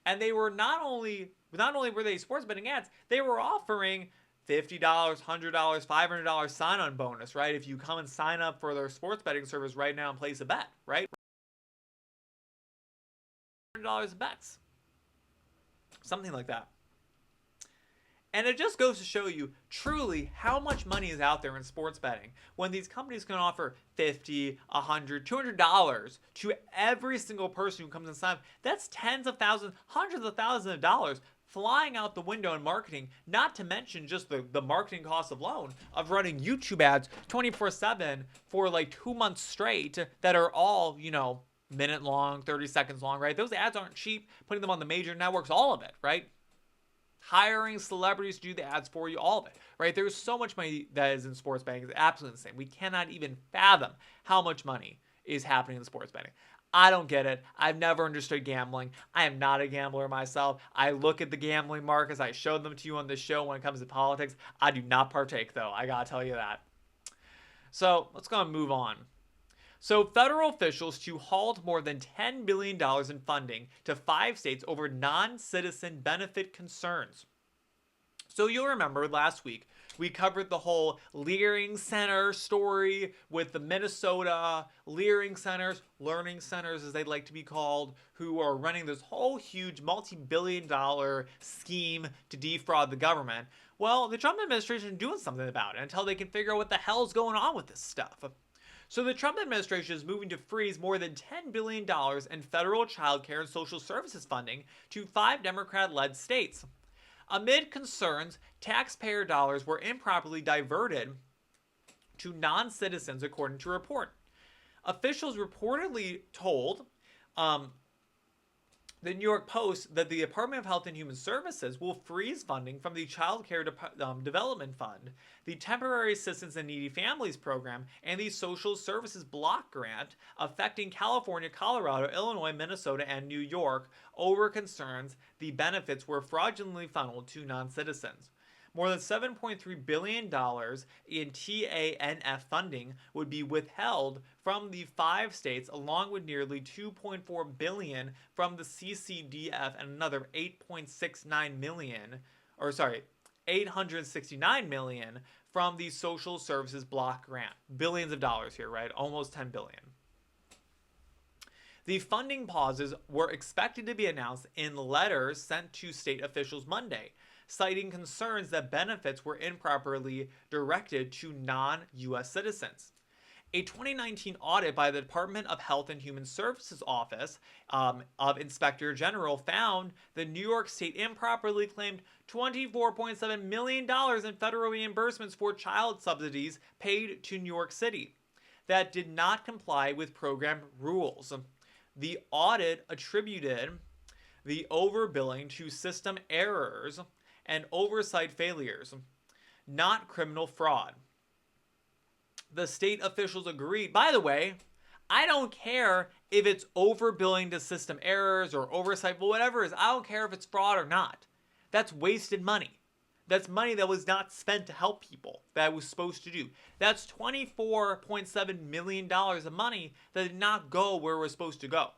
And they were not only were they sports betting ads, they were offering $50, $100, $500 sign-on bonus, right? If you come and sign up for their sports betting service right now and place a bet, right? $100 of bets. Something like that. And it just goes to show you truly how much money is out there in sports betting when these companies can offer $50, $100, $200 to every single person who comes and signs up. That's tens of thousands, hundreds of thousands of dollars flying out the window in marketing, not to mention just the marketing costs alone of running YouTube ads 24/7 for like 2 months straight that are all, minute long, 30 seconds long, right? Those ads aren't cheap, putting them on the major networks, all of it, right? hiring celebrities to do the ads for you, all of it, right? There's so much money that is in sports betting. It's absolutely insane. We cannot even fathom how much money is happening in sports betting. I don't get it. I've never understood gambling. I am not a gambler myself. I look at the gambling markets. I showed them to you on this show when it comes to politics. I do not partake, though. I gotta tell you that. So let's go and move on. So federal officials to halt more than $10 billion in funding to 5 states over non-citizen benefit concerns. So you'll remember last week, we covered the whole Learning Center story with the Minnesota Learning Centers, learning centers as they'd like to be called, who are running this whole huge multi-billion-dollar scheme to defraud the government. Well, the Trump administration is doing something about it until they can figure out what the hell's going on with this stuff. So the Trump administration is moving to freeze more than $10 billion in federal child care and social services funding to 5 Democrat-led states. Amid concerns, taxpayer dollars were improperly diverted to non-citizens, according to a report. Officials reportedly told the New York Post that the Department of Health and Human Services will freeze funding from the Child Care Development Fund, the Temporary Assistance in Needy Families Program, and the Social Services Block Grant, affecting California, Colorado, Illinois, Minnesota, and New York over concerns the benefits were fraudulently funneled to non-citizens. More than $7.3 billion in TANF funding would be withheld from the 5 states, along with nearly $2.4 billion from the CCDF and another $869 million from the Social Services Block Grant. Billions of dollars here, right? Almost $10 billion. The funding pauses were expected to be announced in letters sent to state officials Monday, citing concerns that benefits were improperly directed to non-U.S. citizens. A 2019 audit by the Department of Health and Human Services Office of Inspector General found the New York State improperly claimed $24.7 million in federal reimbursements for child subsidies paid to New York City that did not comply with program rules. The audit attributed the overbilling to system errors and oversight failures, not criminal fraud. The state officials agreed. By the way, I don't care if it's overbilling to system errors or oversight, but whatever it is, I don't care if it's fraud or not. That's wasted money. That's money that was not spent to help people that it was supposed to do. That's $24.7 million of money that did not go where it was supposed to go.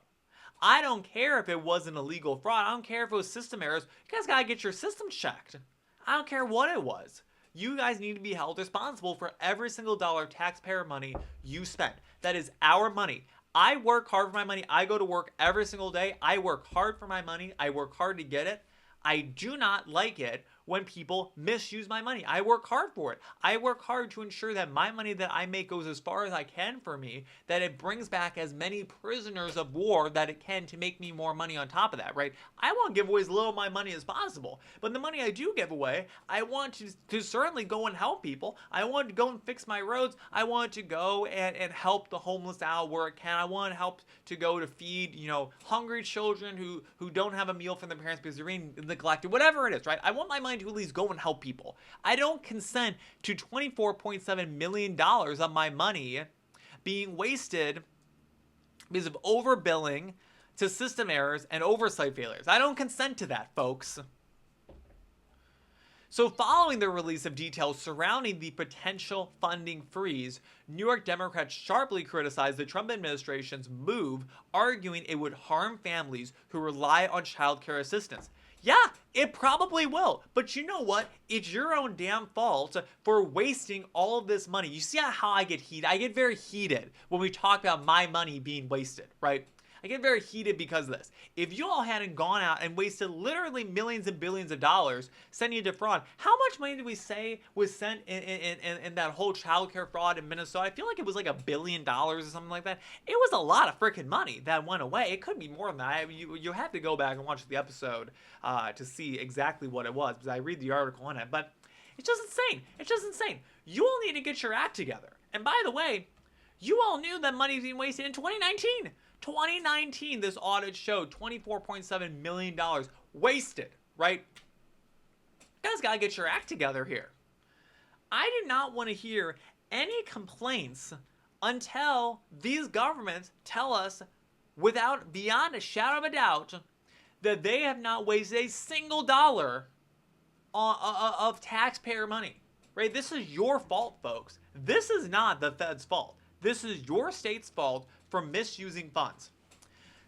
I don't care if it was an illegal fraud. I don't care if it was system errors. You guys got to get your system checked. I don't care what it was. You guys need to be held responsible for every single dollar of taxpayer money you spend. That is our money. I work hard for my money. I go to work every single day. I work hard for my money. I work hard to get it. I do not like it when people misuse my money. I work hard for it. I work hard to ensure that my money that I make goes as far as I can for me, that it brings back as many prisoners of war that it can to make me more money on top of that, right? I want to give away as little of my money as possible, but the money I do give away, I want to certainly go and help people. I want to go and fix my roads. I want to go and help the homeless out where it can. I want to help to go to feed, hungry children who don't have a meal from their parents because they're being neglected, whatever it is, right? I want my money to at least go and help people. I don't consent to $24.7 million of my money being wasted because of overbilling to system errors and oversight failures. I don't consent to that, folks. So following the release of details surrounding the potential funding freeze, New York Democrats sharply criticized the Trump administration's move, arguing it would harm families who rely on child care assistance. Yeah, it probably will. But you know what? It's your own damn fault for wasting all of this money. You see how I get heated? I get very heated when we talk about my money being wasted, right? I get very heated because of this. If you all hadn't gone out and wasted literally millions and billions of dollars sending it to fraud, how much money did we say was sent in that whole childcare fraud in Minnesota? I feel like it was like $1 billion or something like that. It was a lot of freaking money that went away. It could be more than that. You have to go back and watch the episode to see exactly what it was, because I read the article on it. But it's just insane. It's just insane. You all need to get your act together. And by the way, you all knew that money was being wasted in 2019. 2019, this audit showed $24.7 million wasted, right? guys gotta get your act together here. I do not want to hear any complaints until these governments tell us beyond a shadow of a doubt that they have not wasted a single dollar of taxpayer money. Right? This is your fault, folks. This is not the Fed's fault. This is your state's fault for misusing funds.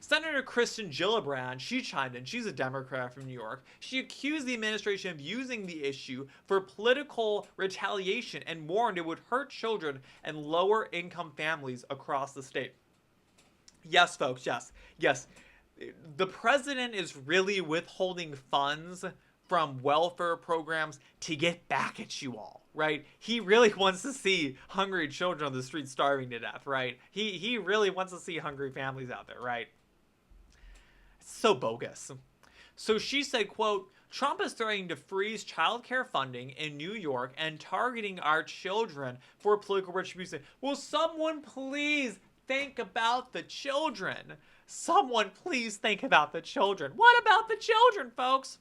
Senator Kristen Gillibrand, she chimed in. She's a Democrat from New York. She accused the administration of using the issue for political retaliation and warned it would hurt children and lower income families across the state. Yes, folks, yes. Yes. The president is really withholding funds from welfare programs to get back at you all, right? He really wants to see hungry children on the street starving to death, right? He really wants to see hungry families out there, right? So bogus. So she said, quote, Trump is threatening to freeze childcare funding in New York and targeting our children for political retribution. Will someone please think about the children? Someone please think about the children. What about the children, folks?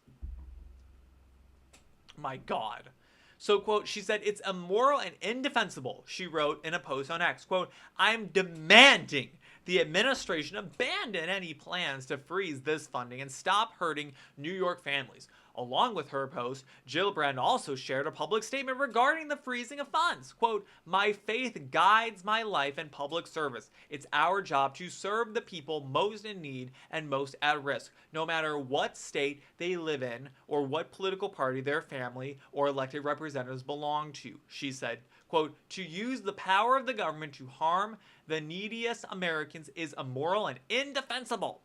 My God. So, quote, she said, it's immoral and indefensible, she wrote in a post on X. Quote, I'm demanding the administration abandon any plans to freeze this funding and stop hurting New York families. Along with her post, Gillibrand also shared a public statement regarding the freezing of funds. Quote, my faith guides my life in public service. It's our job to serve the people most in need and most at risk, no matter what state they live in or what political party their family or elected representatives belong to, she said. Quote, to use the power of the government to harm the neediest Americans is immoral and indefensible.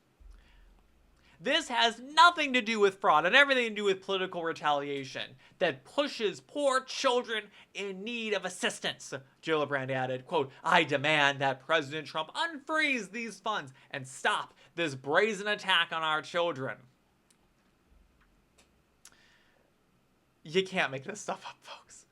This has nothing to do with fraud and everything to do with political retaliation that pushes poor children in need of assistance, Gillibrand added. Quote, I demand that President Trump unfreeze these funds and stop this brazen attack on our children. You can't make this stuff up, folks.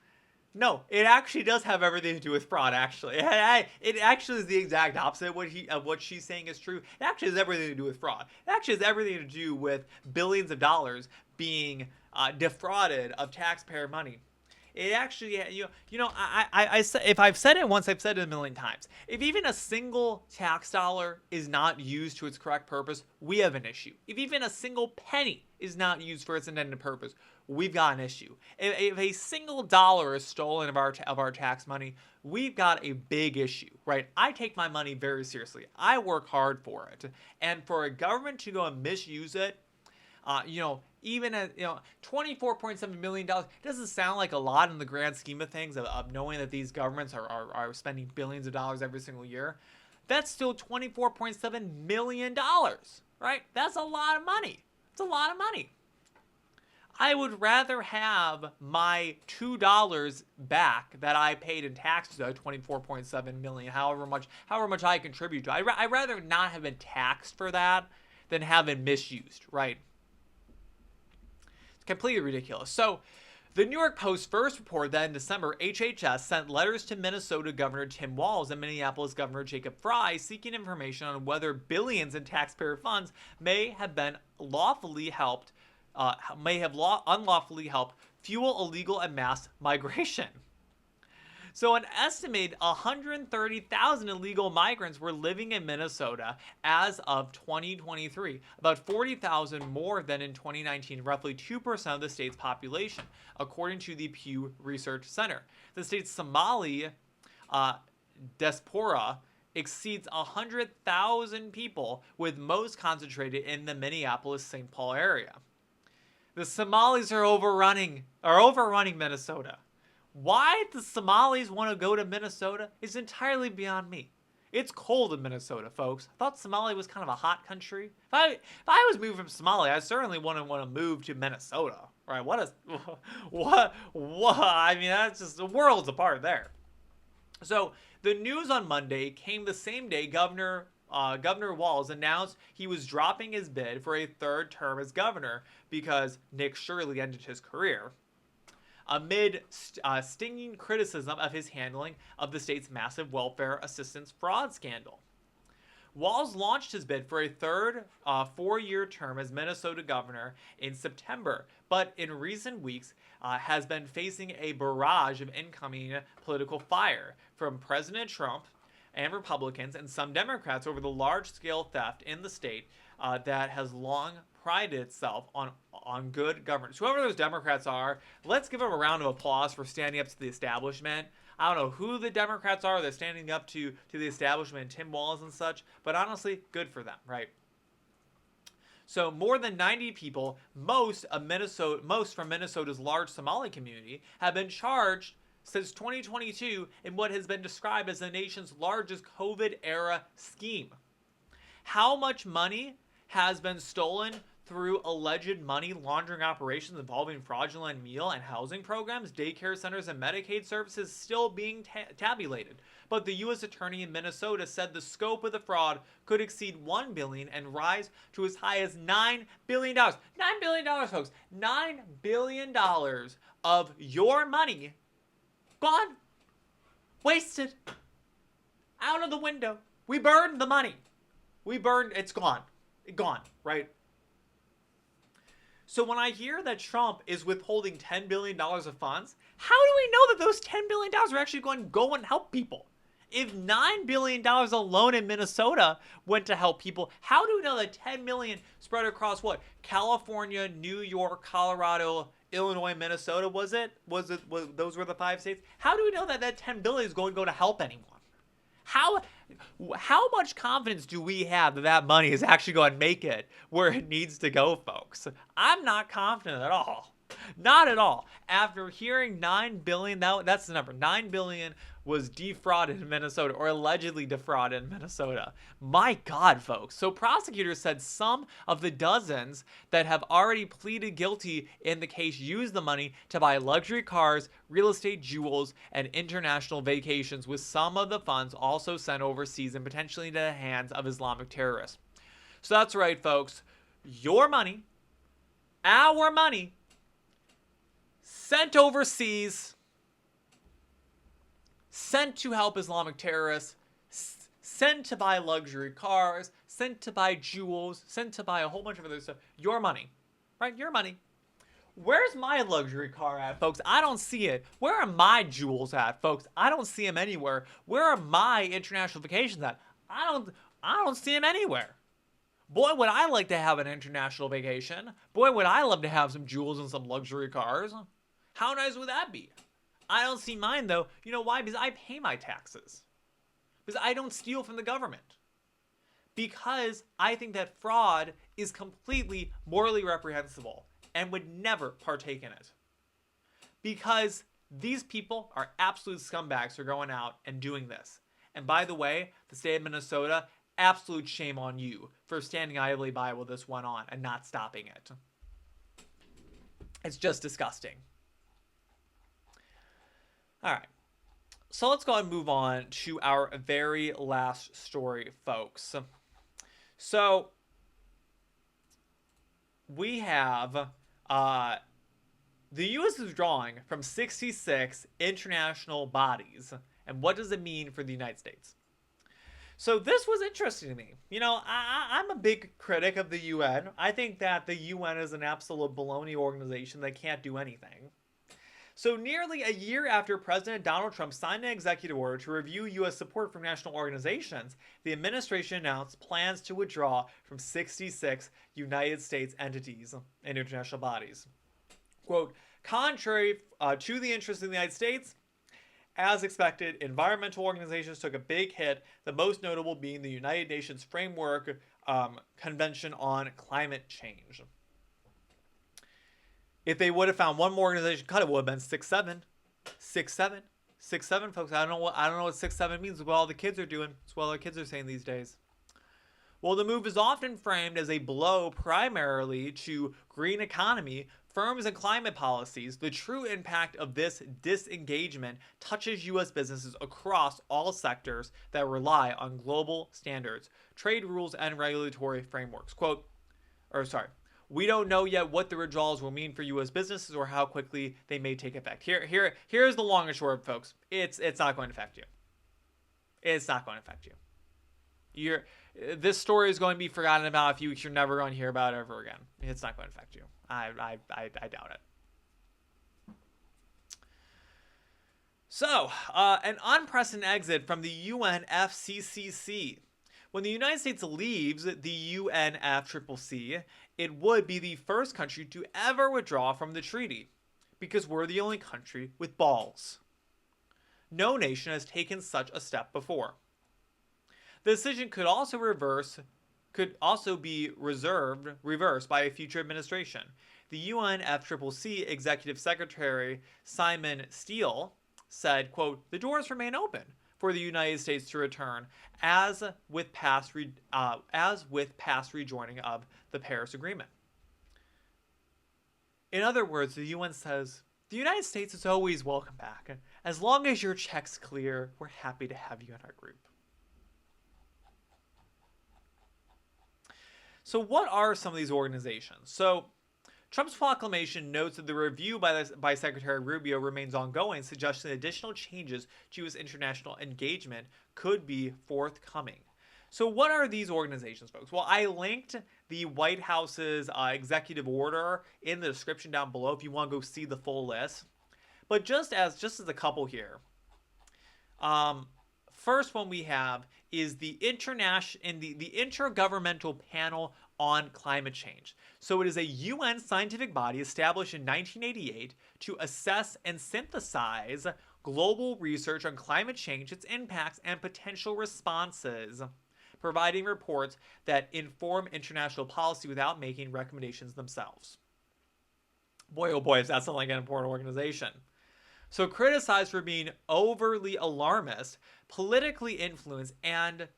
No, it actually does have everything to do with fraud, actually. It actually is the exact opposite of what she's saying is true. It actually has everything to do with fraud. It actually has everything to do with billions of dollars being defrauded of taxpayer money. It actually, if I've said it once, I've said it a million times. If even a single tax dollar is not used to its correct purpose, we have an issue. If even a single penny is not used for its intended purpose, we've got an issue. If a single dollar is stolen of our tax money, we've got a big issue, right? I take my money very seriously. I work hard for it. And for a government to go and misuse it, even at, $24.7 million doesn't sound like a lot in the grand scheme of things, of knowing that these governments are spending billions of dollars every single year. That's still $24.7 million, right? That's a lot of money. It's a lot of money. I would rather have my $2 back that I paid in taxes, $24.7 million, however much I contribute to. I'd rather not have been taxed for that than have been misused, right? It's completely ridiculous. So, the New York Post first reported that in December, HHS sent letters to Minnesota Governor Tim Walz and Minneapolis Governor Jacob Frey seeking information on whether billions in taxpayer funds may have unlawfully helped fuel illegal and mass migration. So an estimated 130,000 illegal migrants were living in Minnesota as of 2023, about 40,000 more than in 2019, roughly 2% of the state's population, according to the Pew Research Center. The state's Somali diaspora exceeds 100,000 people, with most concentrated in the Minneapolis-St. Paul area. The Somalis are overrunning Minnesota. Why the Somalis want to go to Minnesota is entirely beyond me. It's cold in Minnesota, folks. I thought Somalia was kind of a hot country. If I was moving from Somalia, I certainly wouldn't want to move to Minnesota. Right? What? I mean, that's just the world's apart there. So the news on Monday came the same day Governor Walz announced he was dropping his bid for a third term as governor because Nick Shirley ended his career, amid stinging criticism of his handling of the state's massive welfare assistance fraud scandal. Walz launched his bid for a third 4-year term as Minnesota governor in September, but in recent weeks has been facing a barrage of incoming political fire from President Trump and Republicans and some Democrats over the large-scale theft in the state that has long prided itself on good governance. Whoever those Democrats are, let's give them a round of applause for standing up to the establishment. I don't know who the Democrats are that's standing up to the establishment, Tim Walz and such, but honestly, good for them, right? So more than 90 people, most from Minnesota's large Somali community, have been charged since 2022 in what has been described as the nation's largest COVID-era scheme. How much money has been stolen through alleged money laundering operations involving fraudulent meal and housing programs, daycare centers, and Medicaid services still being tabulated. But the U.S. Attorney in Minnesota said the scope of the fraud could exceed $1 billion and rise to as high as $9 billion. $9 billion, folks. $9 billion of your money gone. Wasted. Out of the window. We burned the money. It's gone. Gone, right? So when I hear that Trump is withholding $10 billion of funds, how do we know that those $10 billion are actually going to go and help people? If $9 billion alone in Minnesota went to help people, how do we know that $10 million spread across what? California, New York, Colorado, Illinois, Minnesota, those were the 5 states? How do we know that that $10 billion is going to go to help anyone? How much confidence do we have that that money is actually going to make it where it needs to go, folks? I'm not confident at all. Not at all. After hearing $9 billion, that's the number. $9 billion was defrauded in Minnesota, or allegedly defrauded in Minnesota. My God, folks. So prosecutors said some of the dozens that have already pleaded guilty in the case used the money to buy luxury cars, real estate, jewels, and international vacations, with some of the funds also sent overseas and potentially into the hands of Islamic terrorists. So that's right, folks. Your money, our money, sent overseas, sent to help Islamic terrorists, sent to buy luxury cars, sent to buy jewels, sent to buy a whole bunch of other stuff. Your money, right? Your money. Where's my luxury car at, folks? I don't see it. Where are my jewels at, folks? I don't see them anywhere. Where are my international vacations at? I don't see them anywhere. Boy, would I like to have an international vacation. Boy, would I love to have some jewels and some luxury cars. How nice would that be? I don't see mine, though. You know why? Because I pay my taxes. Because I don't steal from the government. Because I think that fraud is completely morally reprehensible and would never partake in it. Because these people are absolute scumbags for going out and doing this. And by the way, the state of Minnesota, absolute shame on you for standing idly by while this went on and not stopping it. It's just disgusting. All right, so let's go ahead and move on to our very last story, folks. So we have the U.S. is withdrawing from 66 international bodies. And what does it mean for the United States? So this was interesting to me. You know, I'm a big critic of the UN. I think that the UN is an absolute baloney organization that can't do anything. So nearly a year after President Donald Trump signed an executive order to review U.S. support from national organizations, the administration announced plans to withdraw from 66 United States entities and international bodies. Quote, contrary to the interests of the United States, as expected, environmental organizations took a big hit, the most notable being the United Nations Framework Convention on Climate Change. If they would have found one more organization cut, it would have been 6-7. 6-7. 6-7, folks. I don't know what 6-7 means. It's what all the kids are doing. It's what all the kids are saying these days. Well, the move is often framed as a blow primarily to green economy, firms, and climate policies. The true impact of this disengagement touches U.S. businesses across all sectors that rely on global standards, trade rules, and regulatory frameworks. We don't know yet what the withdrawals will mean for U.S. businesses or how quickly they may take effect. Here's the long and short, folks. It's not going to affect you. It's not going to affect you. This story is going to be forgotten about in a few weeks. You're never going to hear about it ever again. It's not going to affect you. I doubt it. So, an unprecedented exit from the UNFCCC. When the United States leaves the UNFCCC, it would be the first country to ever withdraw from the treaty, because we're the only country with balls. No nation has taken such a step before. The decision could also be reversed by a future administration. The UNFCCC Executive Secretary Simon Steele said, quote, "The doors remain open for the United States to return, as with past rejoining of the Paris Agreement." In other words, the UN says, the United States is always welcome back. As long as your check's clear, we're happy to have you in our group. So what are some of these organizations? So Trump's proclamation notes that the review by Secretary Rubio remains ongoing, suggesting additional changes to his international engagement could be forthcoming. So what are these organizations, folks? Well, I linked the White House's executive order in the description down below if you want to go see the full list. But just as a couple here. First one we have is the Intergovernmental Panel on Climate Change. So it is a UN scientific body established in 1988 to assess and synthesize global research on climate change, its impacts, and potential responses, providing reports that inform international policy without making recommendations themselves. Boy, oh boy, does that sound like an important organization. So criticized for being overly alarmist, politically influenced, and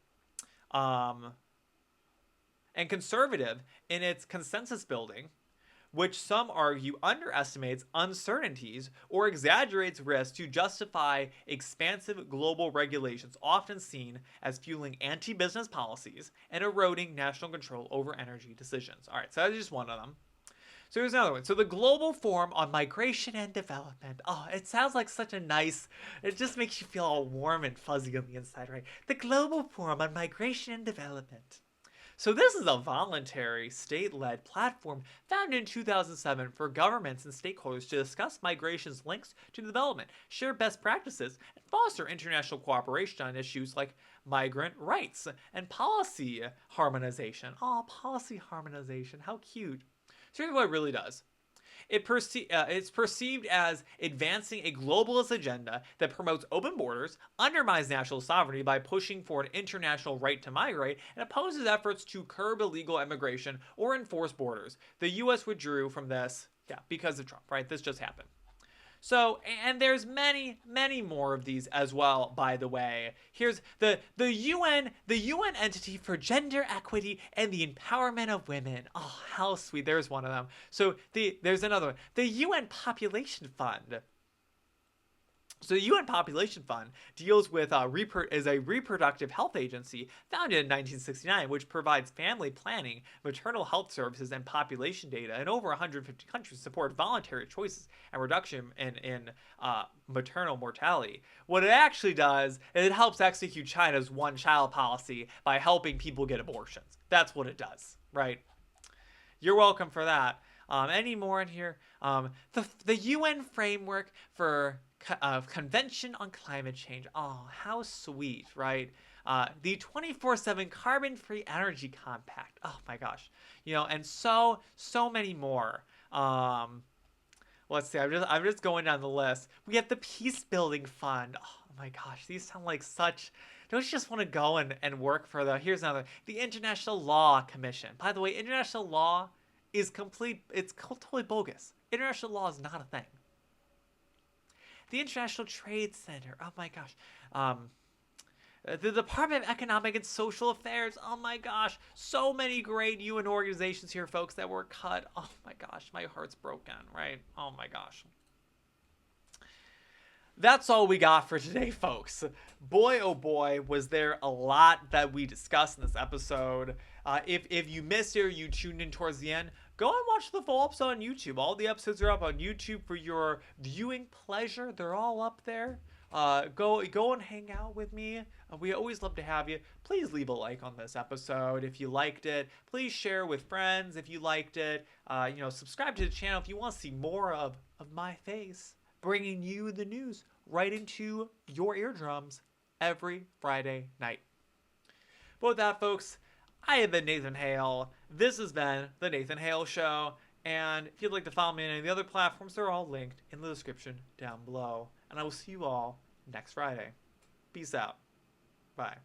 conservative in its consensus building, which some argue underestimates uncertainties or exaggerates risks to justify expansive global regulations, often seen as fueling anti-business policies and eroding national control over energy decisions. All right, so that's just one of them. So here's another one. So the Global Forum on Migration and Development. Oh, it sounds like such a nice, it just makes you feel all warm and fuzzy on the inside, right? The Global Forum on Migration and Development. So this is a voluntary, state-led platform founded in 2007 for governments and stakeholders to discuss migration's links to development, share best practices, and foster international cooperation on issues like migrant rights and policy harmonization. Oh, policy harmonization, how cute. So here's what it really does. It's perceived as advancing a globalist agenda that promotes open borders, undermines national sovereignty by pushing for an international right to migrate, and opposes efforts to curb illegal immigration or enforce borders. The U.S. withdrew from this, because of Trump, right? This just happened. So, and there's many, many more of these as well, by the way. Here's the UN entity for gender equity and the empowerment of women. Oh, how sweet. There's one of them. So there's another one. The UN Population Fund. So the UN Population Fund deals with is a reproductive health agency founded in 1969, which provides family planning, maternal health services, and population data in over 150 countries to support voluntary choices and reduction in maternal mortality. What it actually does is it helps execute China's one-child policy by helping people get abortions. That's what it does, right? You're welcome for that. Any more in here? The UN framework for Convention on Climate Change. Oh, how sweet, right? The 24/7 Carbon-Free Energy Compact. Oh my gosh, and so many more. Let's see. I'm just going down the list. We have the Peace Building Fund. Oh my gosh, these sound like such. Don't you just want to go and work for here's another. The International Law Commission. By the way, international law is complete. It's totally bogus. International law is not a thing. The International Trade Center. Oh my gosh. The Department of Economic and Social Affairs. Oh my gosh. So many great UN organizations here, folks, that were cut. Oh my gosh. My heart's broken, right? Oh my gosh. That's all we got for today, folks. Boy, oh boy, was there a lot that we discussed in this episode. If you missed it or you tuned in towards the end, go and watch the full episode on YouTube. All the episodes are up on YouTube for your viewing pleasure. They're all up there. Go and hang out with me. We always love to have you. Please leave a like on this episode if you liked it. Please share with friends if you liked it. Subscribe to the channel if you want to see more of my face bringing you the news right into your eardrums every Friday night. But with that, folks, I have been Nathan Hale. This has been The Nathan Hale Show. And if you'd like to follow me on any of the other platforms, they're all linked in the description down below. And I will see you all next Friday. Peace out. Bye.